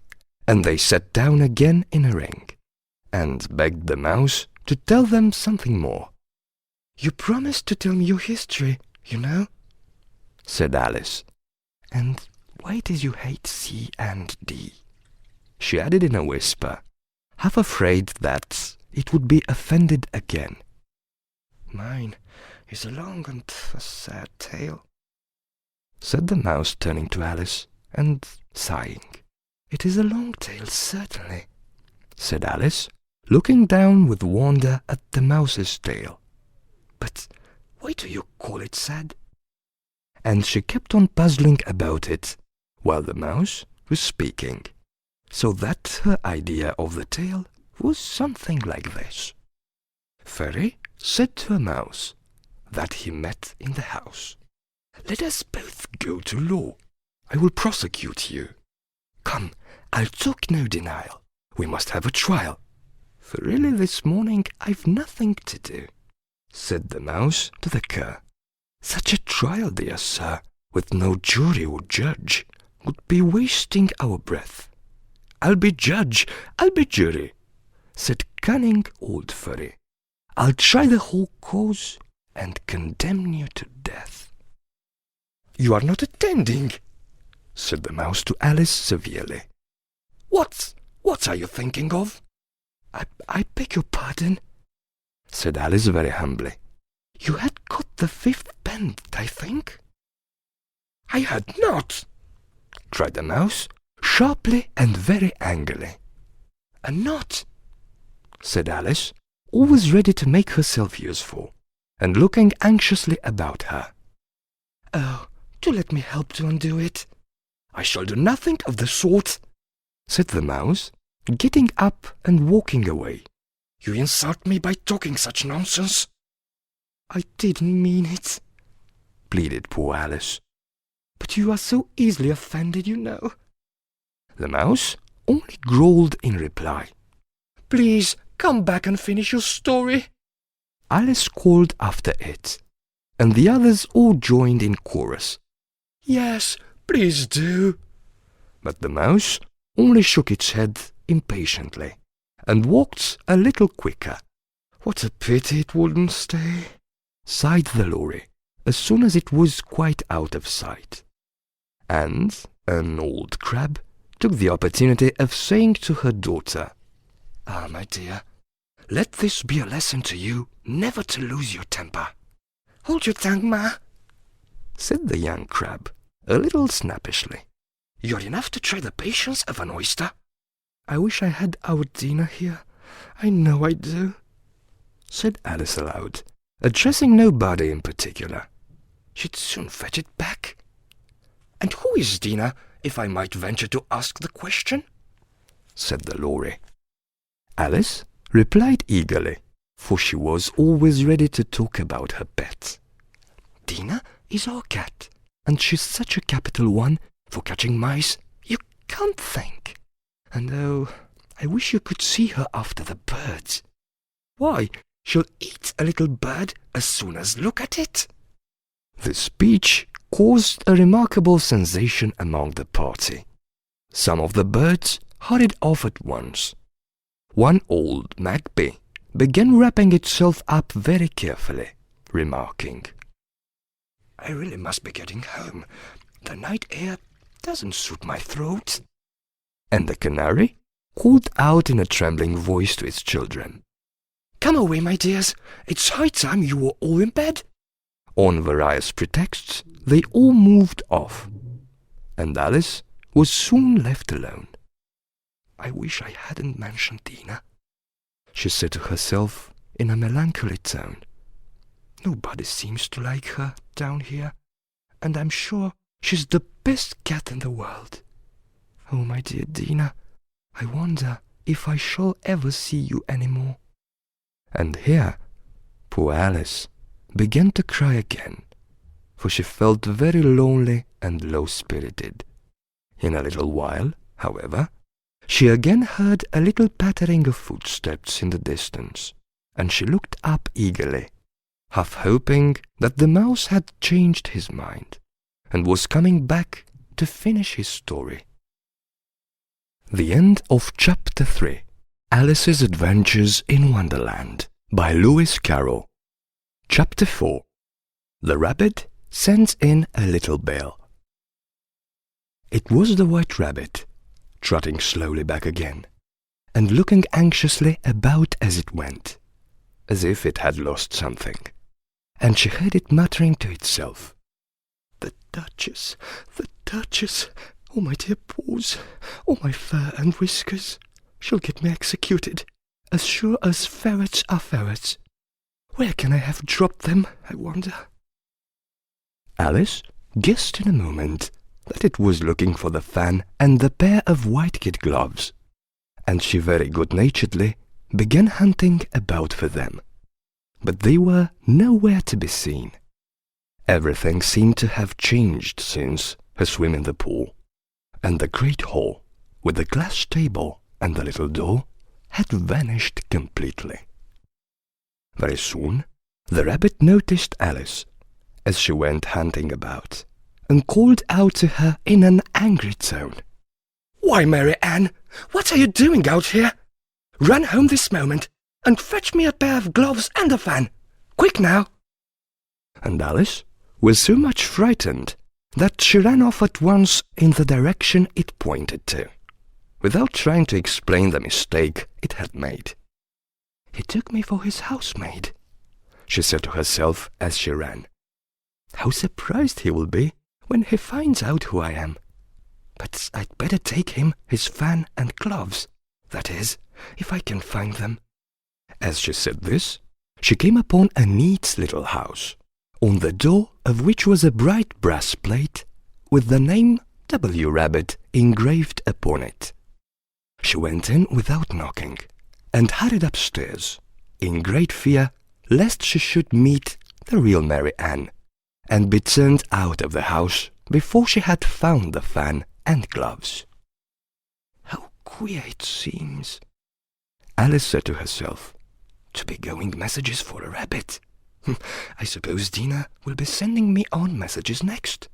and they sat down again in a ring, and begged the mouse to tell them something more. "You promised to tell me your history, you know," said Alice. "And why did you hate C and D?" she added in a whisper, half afraid that it would be offended again. "Mine is a long and a sad tale," said the mouse, turning to Alice and sighing. "It is a long tale, certainly," said Alice, looking down with wonder at the mouse's tail. "But why do you call it sad?" And she kept on puzzling about it while the mouse was speaking, so that her idea of the tale was something like this. Fairy said to a mouse that he met in the house, "Let us both go to law. I will prosecute you. Come, I'll talk no denial. We must have a trial. For really this morning I've nothing to do," said the mouse to the cur. "Such a trial, dear sir, with no jury or judge, would be wasting our breath." "I'll be judge, I'll be jury," said cunning old Furry. "I'll try the whole cause and condemn you to death." "You are not attending," said the mouse to Alice severely. What are you thinking of?" I beg your pardon," said Alice very humbly. "You had got the 5th bend, I think?" "I had not," cried the mouse, sharply and very angrily. "And not?" said Alice, always ready to make herself useful, and looking anxiously about her. "Oh, do let me help to undo it." "I shall do nothing of the sort," said the mouse, getting up and walking away. "You insult me by talking such nonsense." "I didn't mean it," pleaded poor Alice. "But you are so easily offended, you know." The mouse only growled in reply. "Please come back and finish your story." Alice called after it, and the others all joined in chorus. "Yes, please do." But the mouse only shook its head impatiently and walked a little quicker. "What a pity it wouldn't stay," sighed the lorry as soon as it was quite out of sight. And an old crab took the opportunity of saying to her daughter, "Ah, my dear, let this be a lesson to you never to lose your temper." "Hold your tongue, Ma," said the young crab, a little snappishly. "You're enough to try the patience of an oyster." "I wish I had our Dinah here. I know I do," said Alice aloud, addressing nobody in particular. "She'd soon fetch it back." "And who is Dinah, if I might venture to ask the question?" said the lorry. Alice replied eagerly, for she was always ready to talk about her pet. "Dinah is our cat, and she's such a capital one for catching mice, you can't think. And oh, I wish you could see her after the birds. Why, she'll eat a little bird as soon as look at it." This speech caused a remarkable sensation among the party. Some of the birds hurried off at once. One old magpie began wrapping itself up very carefully, remarking, "I really must be getting home. The night air doesn't suit my throat." And the canary called out in a trembling voice to its children, "Come away, my dears. It's high time you were all in bed." On various pretexts, they all moved off, and Alice was soon left alone. "I wish I hadn't mentioned Dinah," she said to herself in a melancholy tone. "Nobody seems to like her down here, and I'm sure she's the best cat in the world. Oh, my dear Dinah, I wonder if I shall ever see you any more." And here poor Alice began to cry again, for she felt very lonely and low-spirited. In a little while, however, she again heard a little pattering of footsteps in the distance, and she looked up eagerly, half hoping that the mouse had changed his mind and was coming back to finish his story. The end of Chapter 3, Alice's Adventures in Wonderland, by Lewis Carroll. Chapter 4, The Rabbit Sends in a Little Bell. It was the White Rabbit, trotting slowly back again, and looking anxiously about as it went, as if it had lost something, and she heard it muttering to itself, "The Duchess, the Duchess! Oh, my dear paws! Oh, my fur and whiskers! She'll get me executed, as sure as ferrets are ferrets. Where can I have dropped them, I wonder?" Alice guessed in a moment that it was looking for the fan and the pair of white kid gloves, and she very good-naturedly began hunting about for them. But they were nowhere to be seen. Everything seemed to have changed since her swim in the pool, and the great hall, with the glass table and the little door, had vanished completely. Very soon, the rabbit noticed Alice as she went hunting about, and called out to her in an angry tone, "Why, Mary Ann, what are you doing out here? Run home this moment, and fetch me a pair of gloves and a fan. Quick now!" And Alice was so much frightened that she ran off at once in the direction it pointed to, without trying to explain the mistake it had made. "He took me for his housemaid," she said to herself as she ran. "How surprised he will be when he finds out who I am. But I'd better take him his fan and gloves, that is, if I can find them." As she said this, she came upon a neat little house, on the door of which was a bright brass plate with the name W. Rabbit engraved upon it. She went in without knocking, and hurried upstairs, in great fear lest she should meet the real Mary Ann, and be turned out of the house before she had found the fan and gloves. "How queer it seems," Alice said to herself, "to be going messages for a rabbit. I suppose Dinah will be sending me on messages next."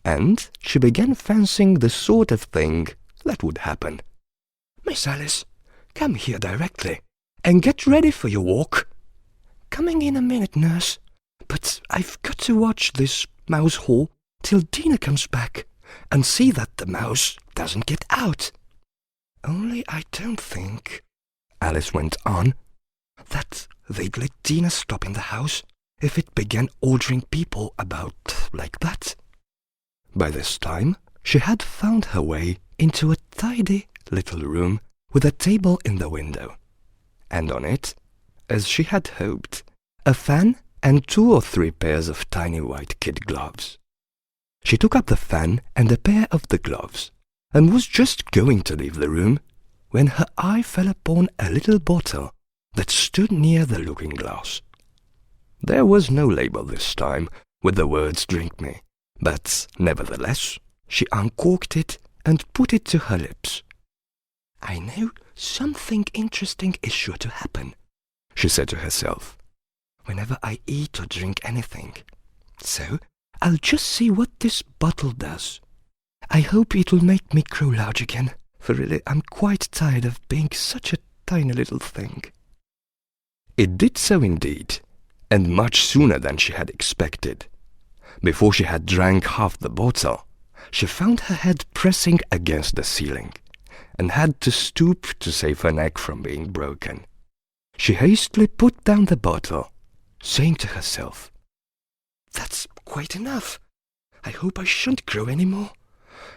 And she began fancying the sort of thing that would happen. "Miss Alice, come here directly, and get ready for your walk." "Coming in a minute, nurse. But I've got to watch this mouse hole till Dinah comes back, and see that the mouse doesn't get out. Only I don't think," Alice went on, "that they'd let Dinah stop in the house if it began ordering people about like that." By this time, she had found her way into a tidy little room with a table in the window, and on it, as she had hoped, a fan and 2 or 3 pairs of tiny white kid gloves. She took up the fan and a pair of the gloves, and was just going to leave the room when her eye fell upon a little bottle that stood near the looking-glass. There was no label this time with the words "Drink me," but nevertheless she uncorked it and put it to her lips. "I know something interesting is sure to happen," she said to herself, "whenever I eat or drink anything. So I'll just see what this bottle does. I hope it'll make me grow large again, for really I'm quite tired of being such a tiny little thing." It did so indeed, and much sooner than she had expected. Before she had drank half the bottle, she found her head pressing against the ceiling, and had to stoop to save her neck from being broken. She hastily put down the bottle, saying to herself, "That's quite enough. I hope I shan't grow any more.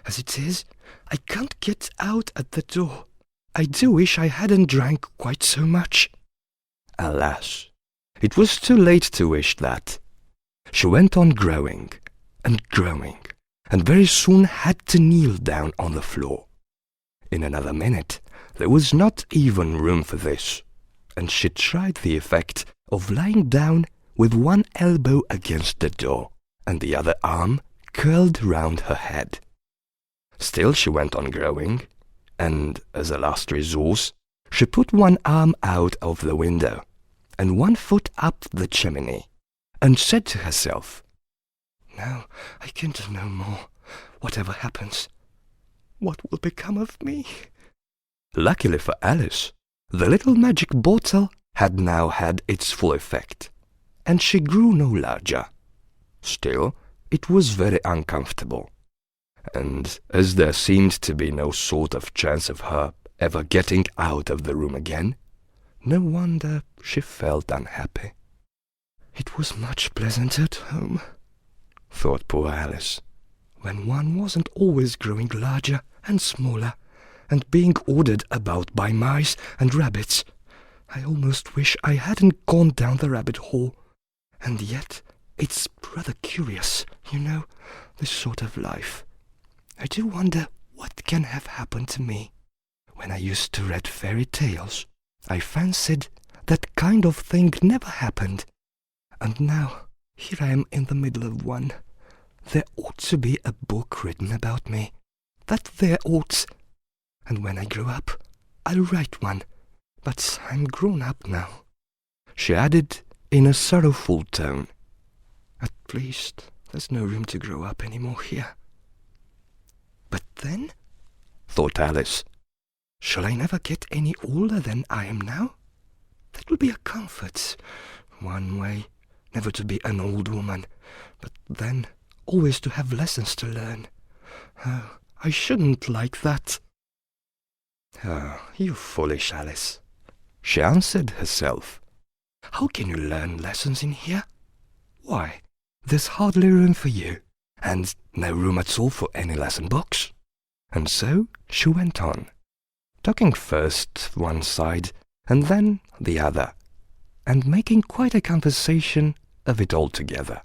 As it is, I can't get out at the door. I do wish I hadn't drank quite so much." Alas, it was too late to wish that. She went on growing, and very soon had to kneel down on the floor. In another minute, there was not even room for this, and she tried the effect of lying down with one elbow against the door, and the other arm curled round her head. Still she went on growing, and as a last resource, she put one arm out of the window, and one foot up the chimney, and said to herself, "Now I can do no more. Whatever happens, what will become of me?" Luckily for Alice, the little magic bottle had now had its full effect, and she grew no larger. Still, it was very uncomfortable, and as there seemed to be no sort of chance of her ever getting out of the room again, no wonder she felt unhappy. "It was much pleasanter at home," thought poor Alice, "when one wasn't always growing larger and smaller, and being ordered about by mice and rabbits. I almost wish I hadn't gone down the rabbit hole. And yet it's rather curious, you know, this sort of life. I do wonder what can have happened to me. When I used to read fairy tales, I fancied that kind of thing never happened. And now, here I am in the middle of one. There ought to be a book written about me. That there ought. And when I grow up, I'll write one. But I'm grown up now," she added in a sorrowful tone. "At least there's no room to grow up any more here." "But then," thought Alice, "shall I never get any older than I am now? That will be a comfort, one way, never to be an old woman, but then always to have lessons to learn. Oh, I shouldn't like that." "Oh, you foolish Alice," she answered herself. "How can you learn lessons in here? Why, there's hardly room for you, and no room at all for any lesson box." And so she went on, talking first one side and then the other, and making quite a conversation of it all together.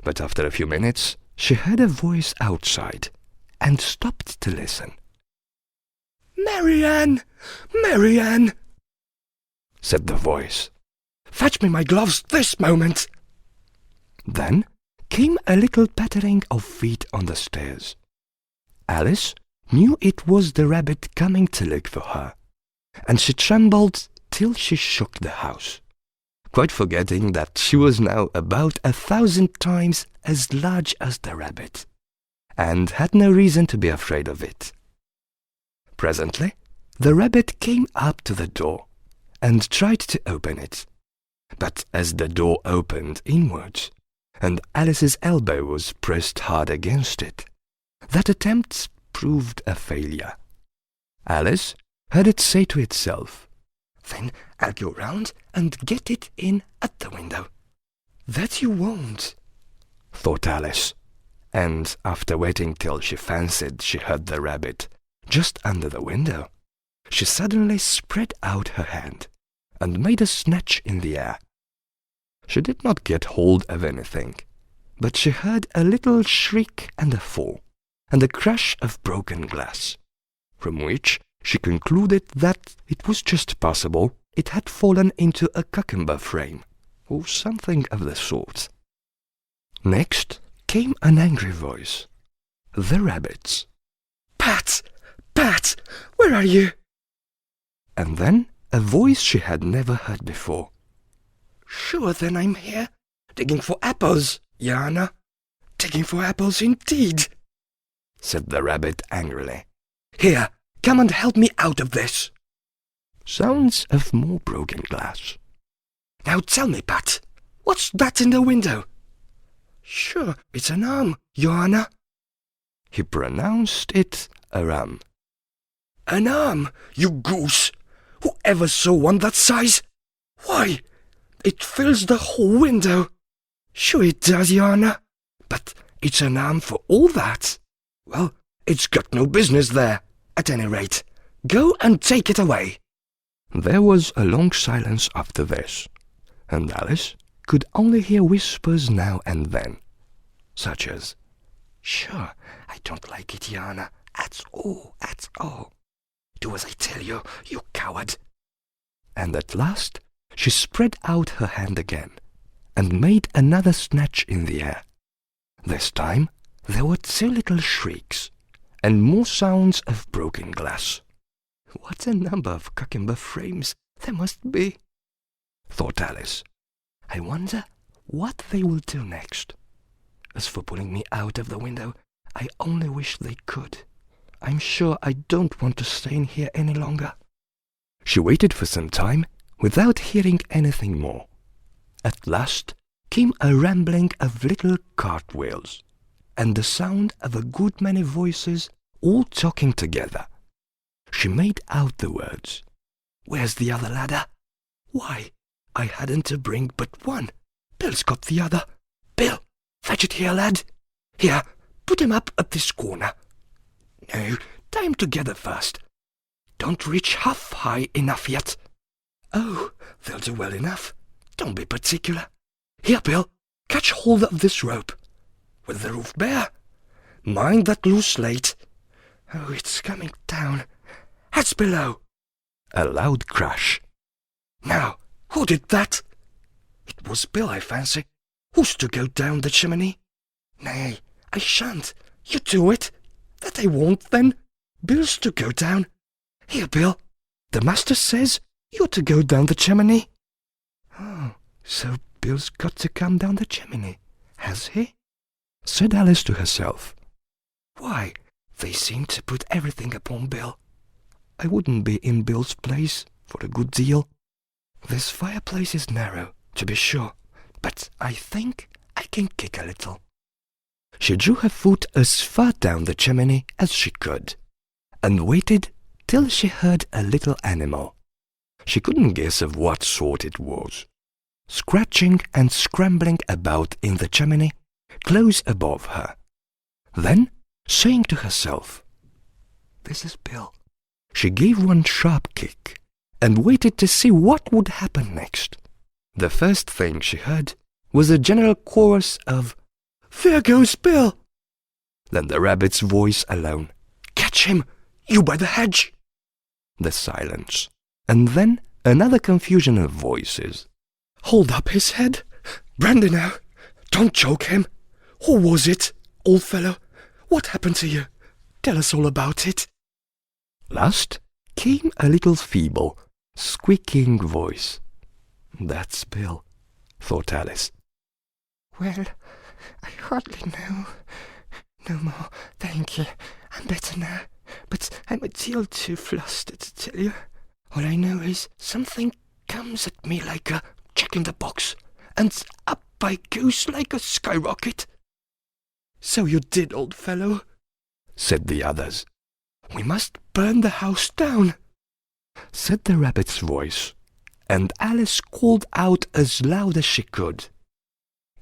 But after a few minutes she heard a voice outside, and stopped to listen. "Marianne! Marianne!" said the voice. "Fetch me my gloves this moment!" Then came a little pattering of feet on the stairs. Alice knew it was the rabbit coming to look for her, and she trembled till she shook the house, quite forgetting that she was now about 1,000 times as large as the rabbit, and had no reason to be afraid of it. Presently, the rabbit came up to the door and tried to open it. But as the door opened inwards, and Alice's elbow was pressed hard against it, that attempt proved a failure. Alice heard it say to itself, "Then I'll go round and get it in at the window." "That you won't," thought Alice, and after waiting till she fancied she heard the rabbit just under the window, she suddenly spread out her hand and made a snatch in the air. She did not get hold of anything, but she heard a little shriek and a fall, and a crash of broken glass, from which she concluded that it was just possible it had fallen into a cucumber frame, or something of the sort. Next came an angry voice, the rabbit's. "Pat! Pat! Where are you?" And then a voice she had never heard before. "Sure, then I'm here, digging for apples, Yana. Digging for apples indeed," said the rabbit angrily. "Here, come and help me out of this." Sounds of more broken glass. "Now tell me, Pat, what's that in the window?" "Sure, it's an arm, Johanna." He pronounced it a ram. "An arm, you goose! Who ever saw one that size? Why, it fills the whole window." "Sure it does, Johanna, but it's an arm for all that." "Well, it's got no business there, at any rate. Go and take it away." There was a long silence after this, and Alice could only hear whispers now and then, such as, "Sure, I don't like it, Yana, at all, at all. Do as I tell you, you coward." And at last she spread out her hand again, and made another snatch in the air. This time there were 2 little shrieks, and more sounds of broken glass. "What a number of cucumber frames there must be," thought Alice. "I wonder what they will do next. As for pulling me out of the window, I only wish they could. I'm sure I don't want to stay in here any longer." She waited for some time without hearing anything more. At last came a rambling of little cartwheels, and the sound of a good many voices all talking together. She made out the words, "Where's the other ladder? Why, I hadn't to bring but one. Bill's got the other. Bill, fetch it here, lad. Here, put him up at this corner. No, tie him together first. Don't reach half high enough yet. Oh, they'll do well enough. Don't be particular. Here, Bill, catch hold of this rope. With the roof bare. Mind that loose slate. Oh, it's coming down. That's below." A loud crash. "Now, who did that?" "It was Bill, I fancy. Who's to go down the chimney?" "Nay, I shan't. You do it." "That I won't, then. Bill's to go down. Here, Bill, the master says you're to go down the chimney." "Oh, so Bill's got to come down the chimney, has he?" said Alice to herself. "Why, they seem to put everything upon Bill. I wouldn't be in Bill's place for a good deal. This fireplace is narrow, to be sure, but I think I can kick a little." She drew her foot as far down the chimney as she could, and waited till she heard a little animal. She couldn't guess of what sort it was, scratching and scrambling about in the chimney close above her. Then, saying to herself, "This is Bill," she gave one sharp kick and waited to see what would happen next. The first thing she heard was a general chorus of, "There goes Bill!" Then the rabbit's voice alone, "Catch him, you by the hedge!" The silence, and then another confusion of voices. "Hold up his head! Brandy now! Don't choke him! Who was it, old fellow? What happened to you? Tell us all about it." Last came a little feeble, squeaking voice. "That's Bill," thought Alice. "Well, I hardly know. No more, thank you. I'm better now. but I'm a deal too flustered to tell you. All I know is something comes at me like a jack-in-the-box, and up I goes like a skyrocket." "So you did, old fellow," said the others. "We must burn the house down," said the rabbit's voice, and Alice called out as loud as she could,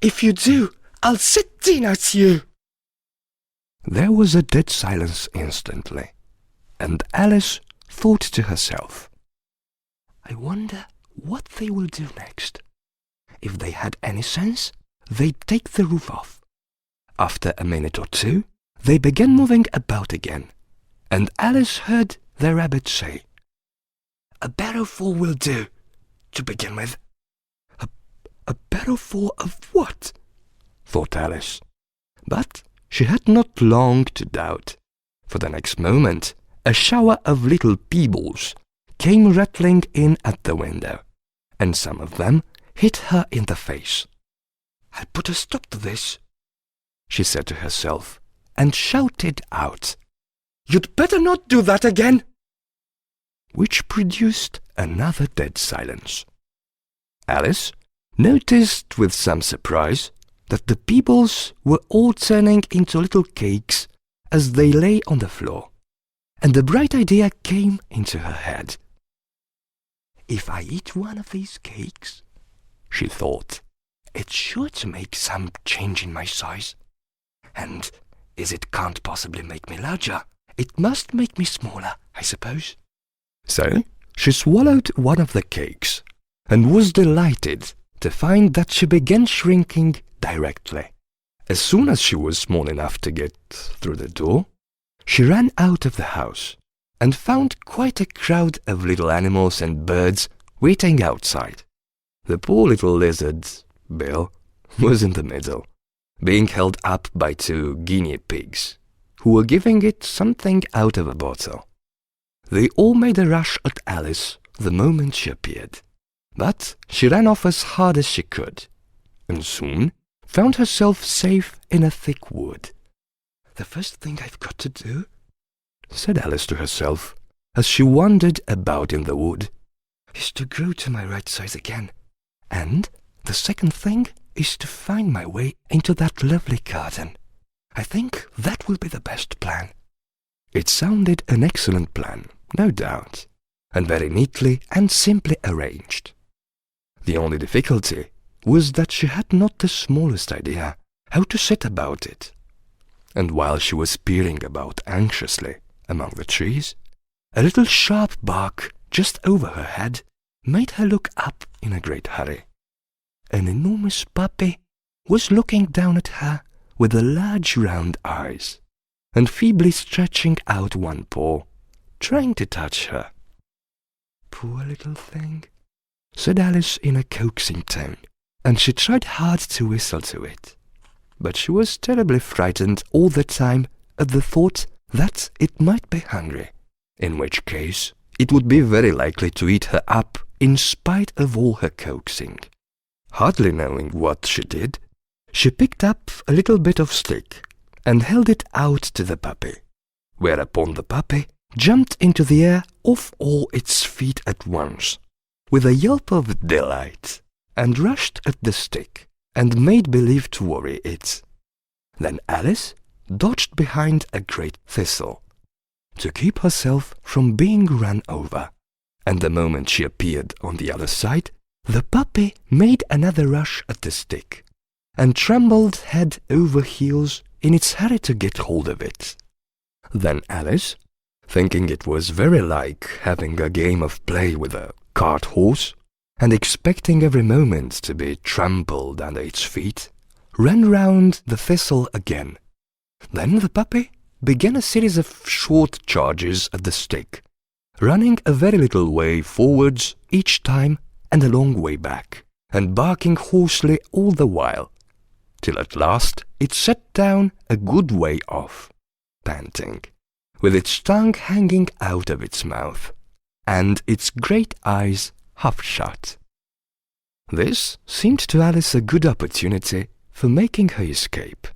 "If you do, I'll set Dinah to you." There was a dead silence instantly, and Alice thought to herself, "I wonder what they will do next. If they had any sense, they'd take the roof off." After a minute or two, they began moving about again, and Alice heard the rabbit say, "A barrowful will do, to begin with." A barrowful of what?" thought Alice. But she had not long to doubt, for the next moment a shower of little pebbles came rattling in at the window, and some of them hit her in the face. "I'll put a stop to this," she said to herself, and shouted out, "You'd better not do that again!" which produced another dead silence. Alice noticed with some surprise that the pebbles were all turning into little cakes as they lay on the floor, and a bright idea came into her head. "If I eat one of these cakes," she thought, "it's sure to make some change in my size. And as it can't possibly make me larger, it must make me smaller, I suppose." So she swallowed one of the cakes, and was delighted to find that she began shrinking directly. As soon as she was small enough to get through the door, she ran out of the house and found quite a crowd of little animals and birds waiting outside. The poor little lizard, Bill, was in the middle, being held up by 2 guinea pigs, who were giving it something out of a bottle. They all made a rush at Alice the moment she appeared, but she ran off as hard as she could, and soon found herself safe in a thick wood. "The first thing I've got to do," said Alice to herself, as she wandered about in the wood, "is to grow to my right size again, and the second thing is to find my way into that lovely garden. I think that will be the best plan." It sounded an excellent plan, no doubt, and very neatly and simply arranged. The only difficulty was that she had not the smallest idea how to set about it, and while she was peering about anxiously among the trees, a little sharp bark just over her head made her look up in a great hurry. An enormous puppy was looking down at her with the large round eyes, and feebly stretching out one paw, trying to touch her. "Poor little thing," said Alice in a coaxing tone, and she tried hard to whistle to it. But she was terribly frightened all the time at the thought that it might be hungry, in which case it would be very likely to eat her up in spite of all her coaxing. Hardly knowing what she did, she picked up a little bit of stick and held it out to the puppy, whereupon the puppy jumped into the air off all its feet at once, with a yelp of delight, and rushed at the stick and made believe to worry it. Then Alice dodged behind a great thistle to keep herself from being run over, and the moment she appeared on the other side, the puppy made another rush at the stick, and trembled head over heels in its hurry to get hold of it. Then Alice, thinking it was very like having a game of play with a cart horse, and expecting every moment to be trampled under its feet, ran round the thistle again. Then the puppy began a series of short charges at the stick, running a very little way forwards each time and a long way back, and barking hoarsely all the while, till at last it sat down a good way off, panting, with its tongue hanging out of its mouth, and its great eyes half shut. This seemed to Alice a good opportunity for making her escape.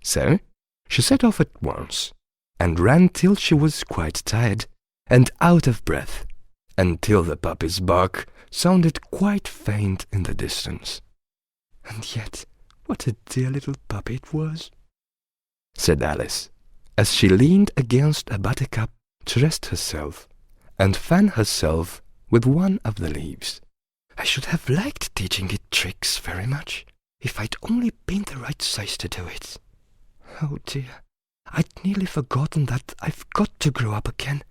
So she set off at once, and ran till she was quite tired and out of breath, until the puppy's bark sounded quite faint in the distance. "And yet, what a dear little puppy it was," said Alice, as she leaned against a buttercup to rest herself and fan herself with one of the leaves. "I should have liked teaching it tricks very much, if I'd only been the right size to do it. Oh dear, I'd nearly forgotten that I've got to grow up again.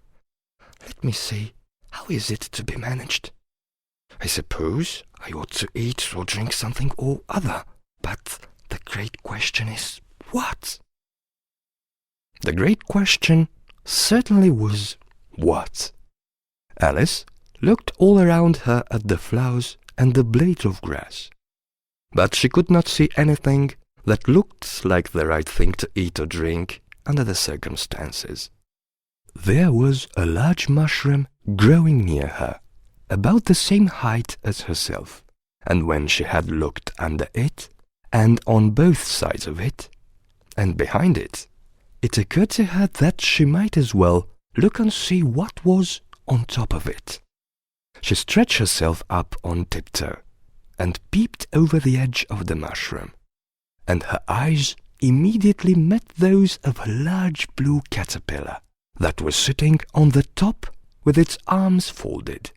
Let me see, how is it to be managed? I suppose I ought to eat or drink something or other, but the great question is, what?" The great question certainly was, what? Alice looked all around her at the flowers and the blades of grass, but she could not see anything that looked like the right thing to eat or drink under the circumstances. There was a large mushroom growing near her, about the same height as herself, and when she had looked under it, and on both sides of it, and behind it, it occurred to her that she might as well look and see what was on top of it. She stretched herself up on tiptoe and peeped over the edge of the mushroom, and her eyes immediately met those of a large blue caterpillar that was sitting on the top with its arms folded,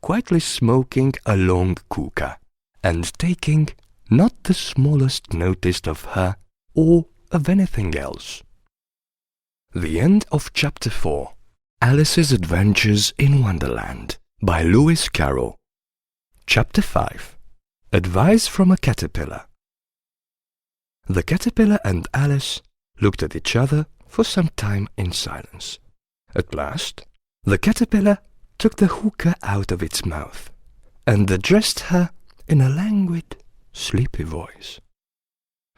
quietly smoking a long hookah and taking not the smallest notice of her or of anything else. The end of Chapter 4. Alice's Adventures in Wonderland by Lewis Carroll. Chapter 5. Advice from a Caterpillar. The caterpillar and Alice looked at each other for some time in silence. At last, the caterpillar took the hookah out of its mouth and addressed her in a languid, sleepy voice.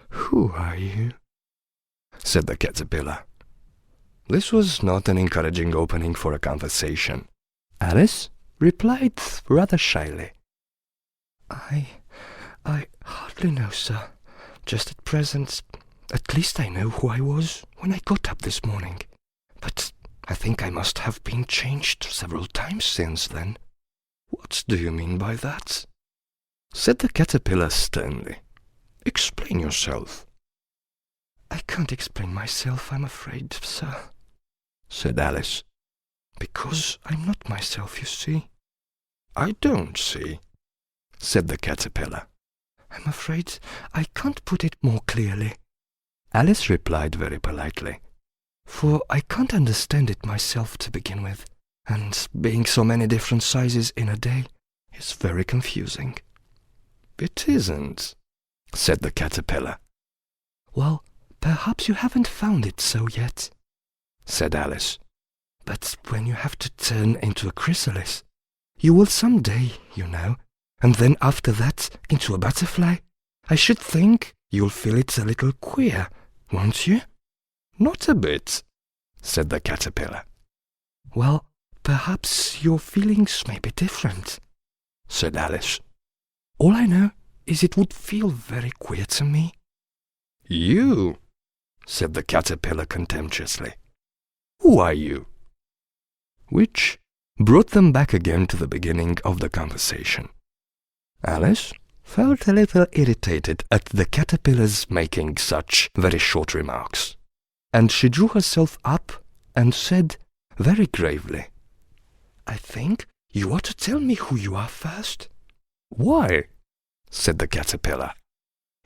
"Who are you?" said the caterpillar. This was not an encouraging opening for a conversation. Alice replied rather shyly, I hardly know, sir. Just at present, at least I know who I was when I got up this morning. But I think I must have been changed several times since then." "What do you mean by that?" said the caterpillar sternly. "Explain yourself." "I can't explain myself, I'm afraid, sir," said Alice, "because I'm not myself, you see." "I don't see," said the caterpillar. "I'm afraid I can't put it more clearly," Alice replied very politely, "for I can't understand it myself to begin with, and being so many different sizes in a day is very confusing." "It isn't," said the caterpillar. "Well, perhaps you haven't found it so yet," said Alice. "But when you have to turn into a chrysalis, you will some day, you know, and then after that into a butterfly. I should think you'll feel it a little queer, won't you?" "Not a bit," said the caterpillar. "Well, perhaps your feelings may be different," said Alice. "All I know is it would feel very queer to me." "You?" said the caterpillar contemptuously. "Who are you?" Which brought them back again to the beginning of the conversation. Alice felt a little irritated at the caterpillar's making such very short remarks, and she drew herself up and said very gravely, "I think you ought to tell me who you are first." "Why?" said the caterpillar.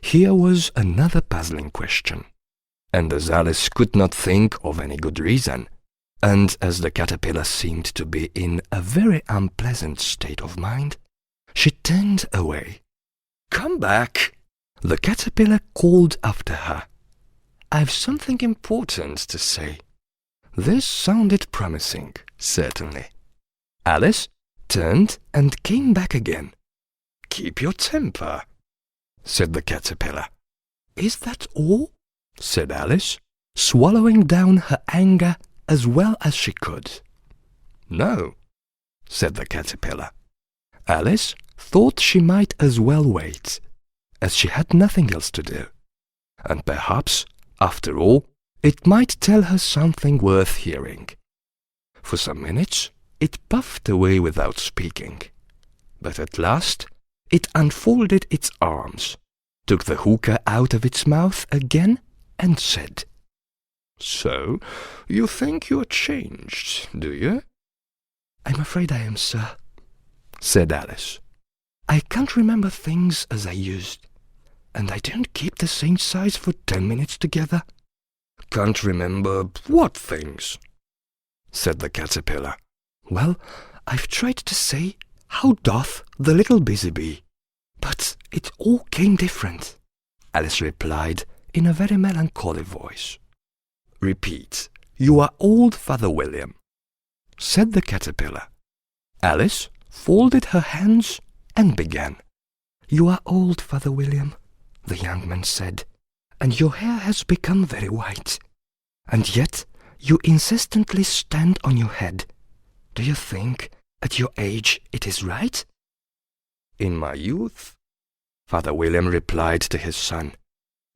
Here was another puzzling question, and as Alice could not think of any good reason, and as the caterpillar seemed to be in a very unpleasant state of mind, she turned away. "Come back," the caterpillar called after her. "I've something important to say." This sounded promising, certainly. Alice turned and came back again. "Keep your temper," said the caterpillar. "Is that all?" said Alice, swallowing down her anger as well as she could. "No," said the caterpillar. Alice thought she might as well wait, as she had nothing else to do, and perhaps, after all, it might tell her something worth hearing. For some minutes, it puffed away without speaking, but at last it unfolded its arms, took the hookah out of its mouth again, and said, "So, you think you're changed, do you?" "I'm afraid I am, sir," said Alice. "I can't remember things as I used, and I don't keep the same size for 10 minutes together." "Can't remember what things?" said the caterpillar. "Well, I've tried to say, 'How doth the little busy bee?' but it all came different," Alice replied in a very melancholy voice. "Repeat, 'You are old, Father William,'" said the caterpillar. Alice folded her hands and began. "You are old, Father William," the young man said, "and your hair has become very white. And yet you insistently stand on your head. Do you think, at your age, it is right?" "In my youth," Father William replied to his son,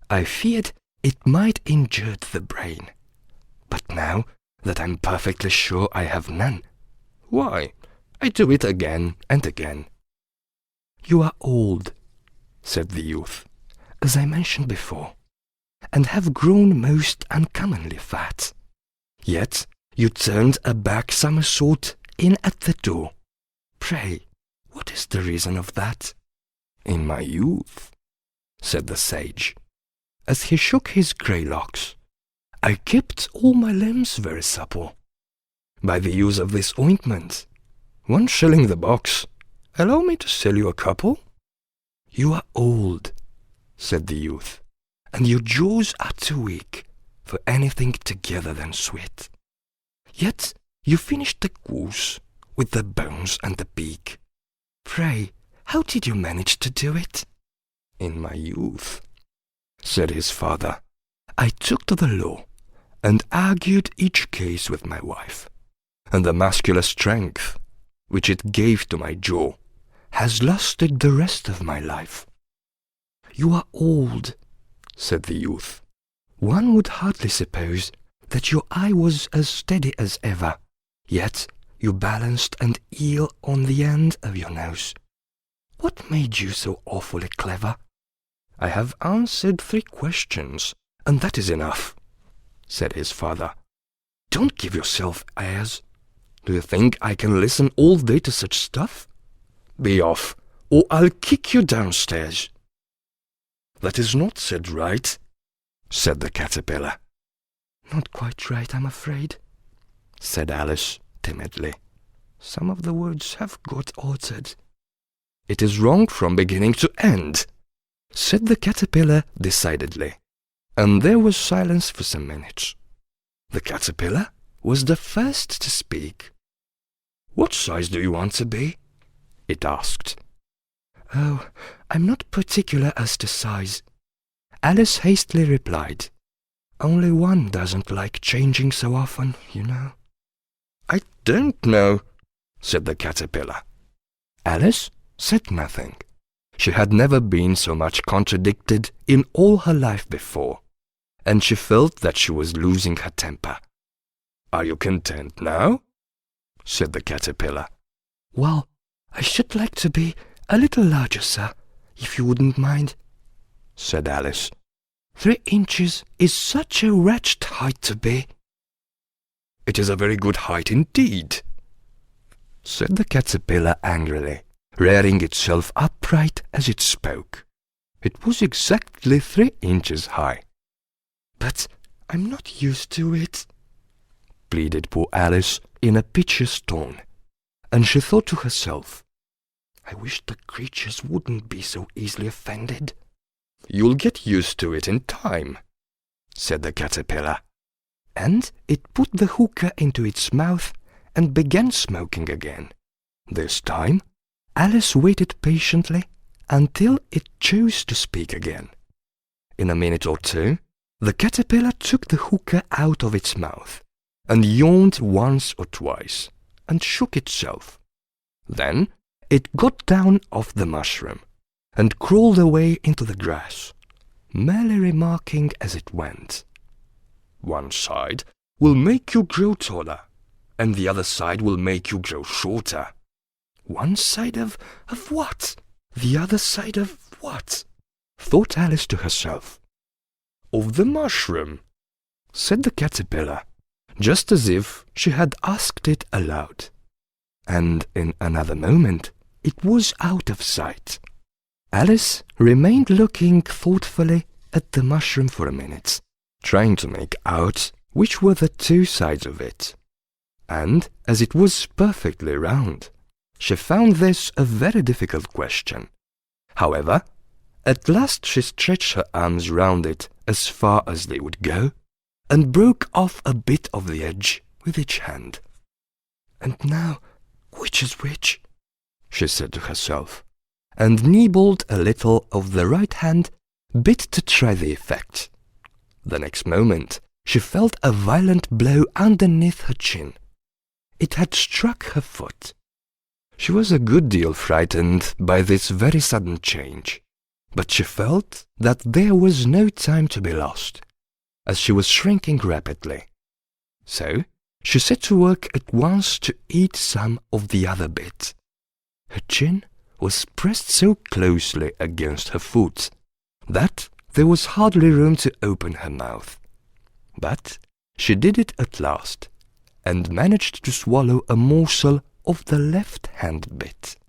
"I feared it might injure the brain. But now that I'm perfectly sure I have none, why, I do it again and again." "You are old," said the youth, "as I mentioned before, and have grown most uncommonly fat. Yet you turned a back somersault in at the door. Pray, what is the reason of that?" "In my youth," said the sage, as he shook his grey locks, "I kept all my limbs very supple. By the use of this ointment, 1 shilling the box, allow me to sell you a couple." "You are old," said the youth, "and your jaws are too weak for anything together than sweet. Yet you finished the goose with the bones and the beak. Pray, how did you manage to do it?" "In my youth," said his father, "I took to the law and argued each case with my wife, and the muscular strength which it gave to my jaw has lasted the rest of my life." "You are old," said the youth. "One would hardly suppose that your eye was as steady as ever, yet you balanced an eel on the end of your nose. What made you so awfully clever?" "I have answered 3 questions, and that is enough," said his father. "Don't give yourself airs. Do you think I can listen all day to such stuff? Be off, or I'll kick you downstairs." "That is not said right," said the caterpillar. "Not quite right, I'm afraid," said Alice timidly. "Some of the words have got altered." "It is wrong from beginning to end," said the caterpillar decidedly, and there was silence for some minutes. The caterpillar was the first to speak. "What size do you want to be?" it asked. "Oh, I'm not particular as to size," Alice hastily replied. "Only one doesn't like changing so often, you know." "I don't know," said the caterpillar. Alice said nothing. She had never been so much contradicted in all her life before, and she felt that she was losing her temper. "Are you content now?" said the caterpillar. "Well, I should like to be a little larger, sir, if you wouldn't mind," said Alice. 3 inches is such a wretched height to be." "It is a very good height indeed," said the caterpillar angrily, rearing itself upright as it spoke. It was exactly 3 inches high. "But I'm not used to it," pleaded poor Alice in a piteous tone, and she thought to herself, "I wish the creatures wouldn't be so easily offended." "You'll get used to it in time," said the caterpillar, and it put the hookah into its mouth and began smoking again. This time Alice waited patiently until it chose to speak again. In a minute or 2, the caterpillar took the hookah out of its mouth and yawned once or twice and shook itself. Then it got down off the mushroom and crawled away into the grass, merely remarking as it went, One side will make you grow taller, and the other side will make you grow shorter. One side of what? The other side of what? Thought Alice to herself. Of the mushroom, said the caterpillar, just as if she had asked it aloud. And in another moment it was out of sight. Alice remained looking thoughtfully at the mushroom for a minute, trying to make out which were the two sides of it. And as it was perfectly round, she found this a very difficult question. However, at last she stretched her arms round it as far as they would go, and broke off a bit of the edge with each hand. "And now, which is which?" she said to herself, and nibbled a little of the right hand bit to try the effect. The next moment she felt a violent blow underneath her chin. It had struck her foot. She was a good deal frightened by this very sudden change, but she felt that there was no time to be lost, as she was shrinking rapidly. So she set to work at once to eat some of the other bit. Her chin was pressed so closely against her foot that there was hardly room to open her mouth. But she did it at last, and managed to swallow a morsel of the left-hand bit.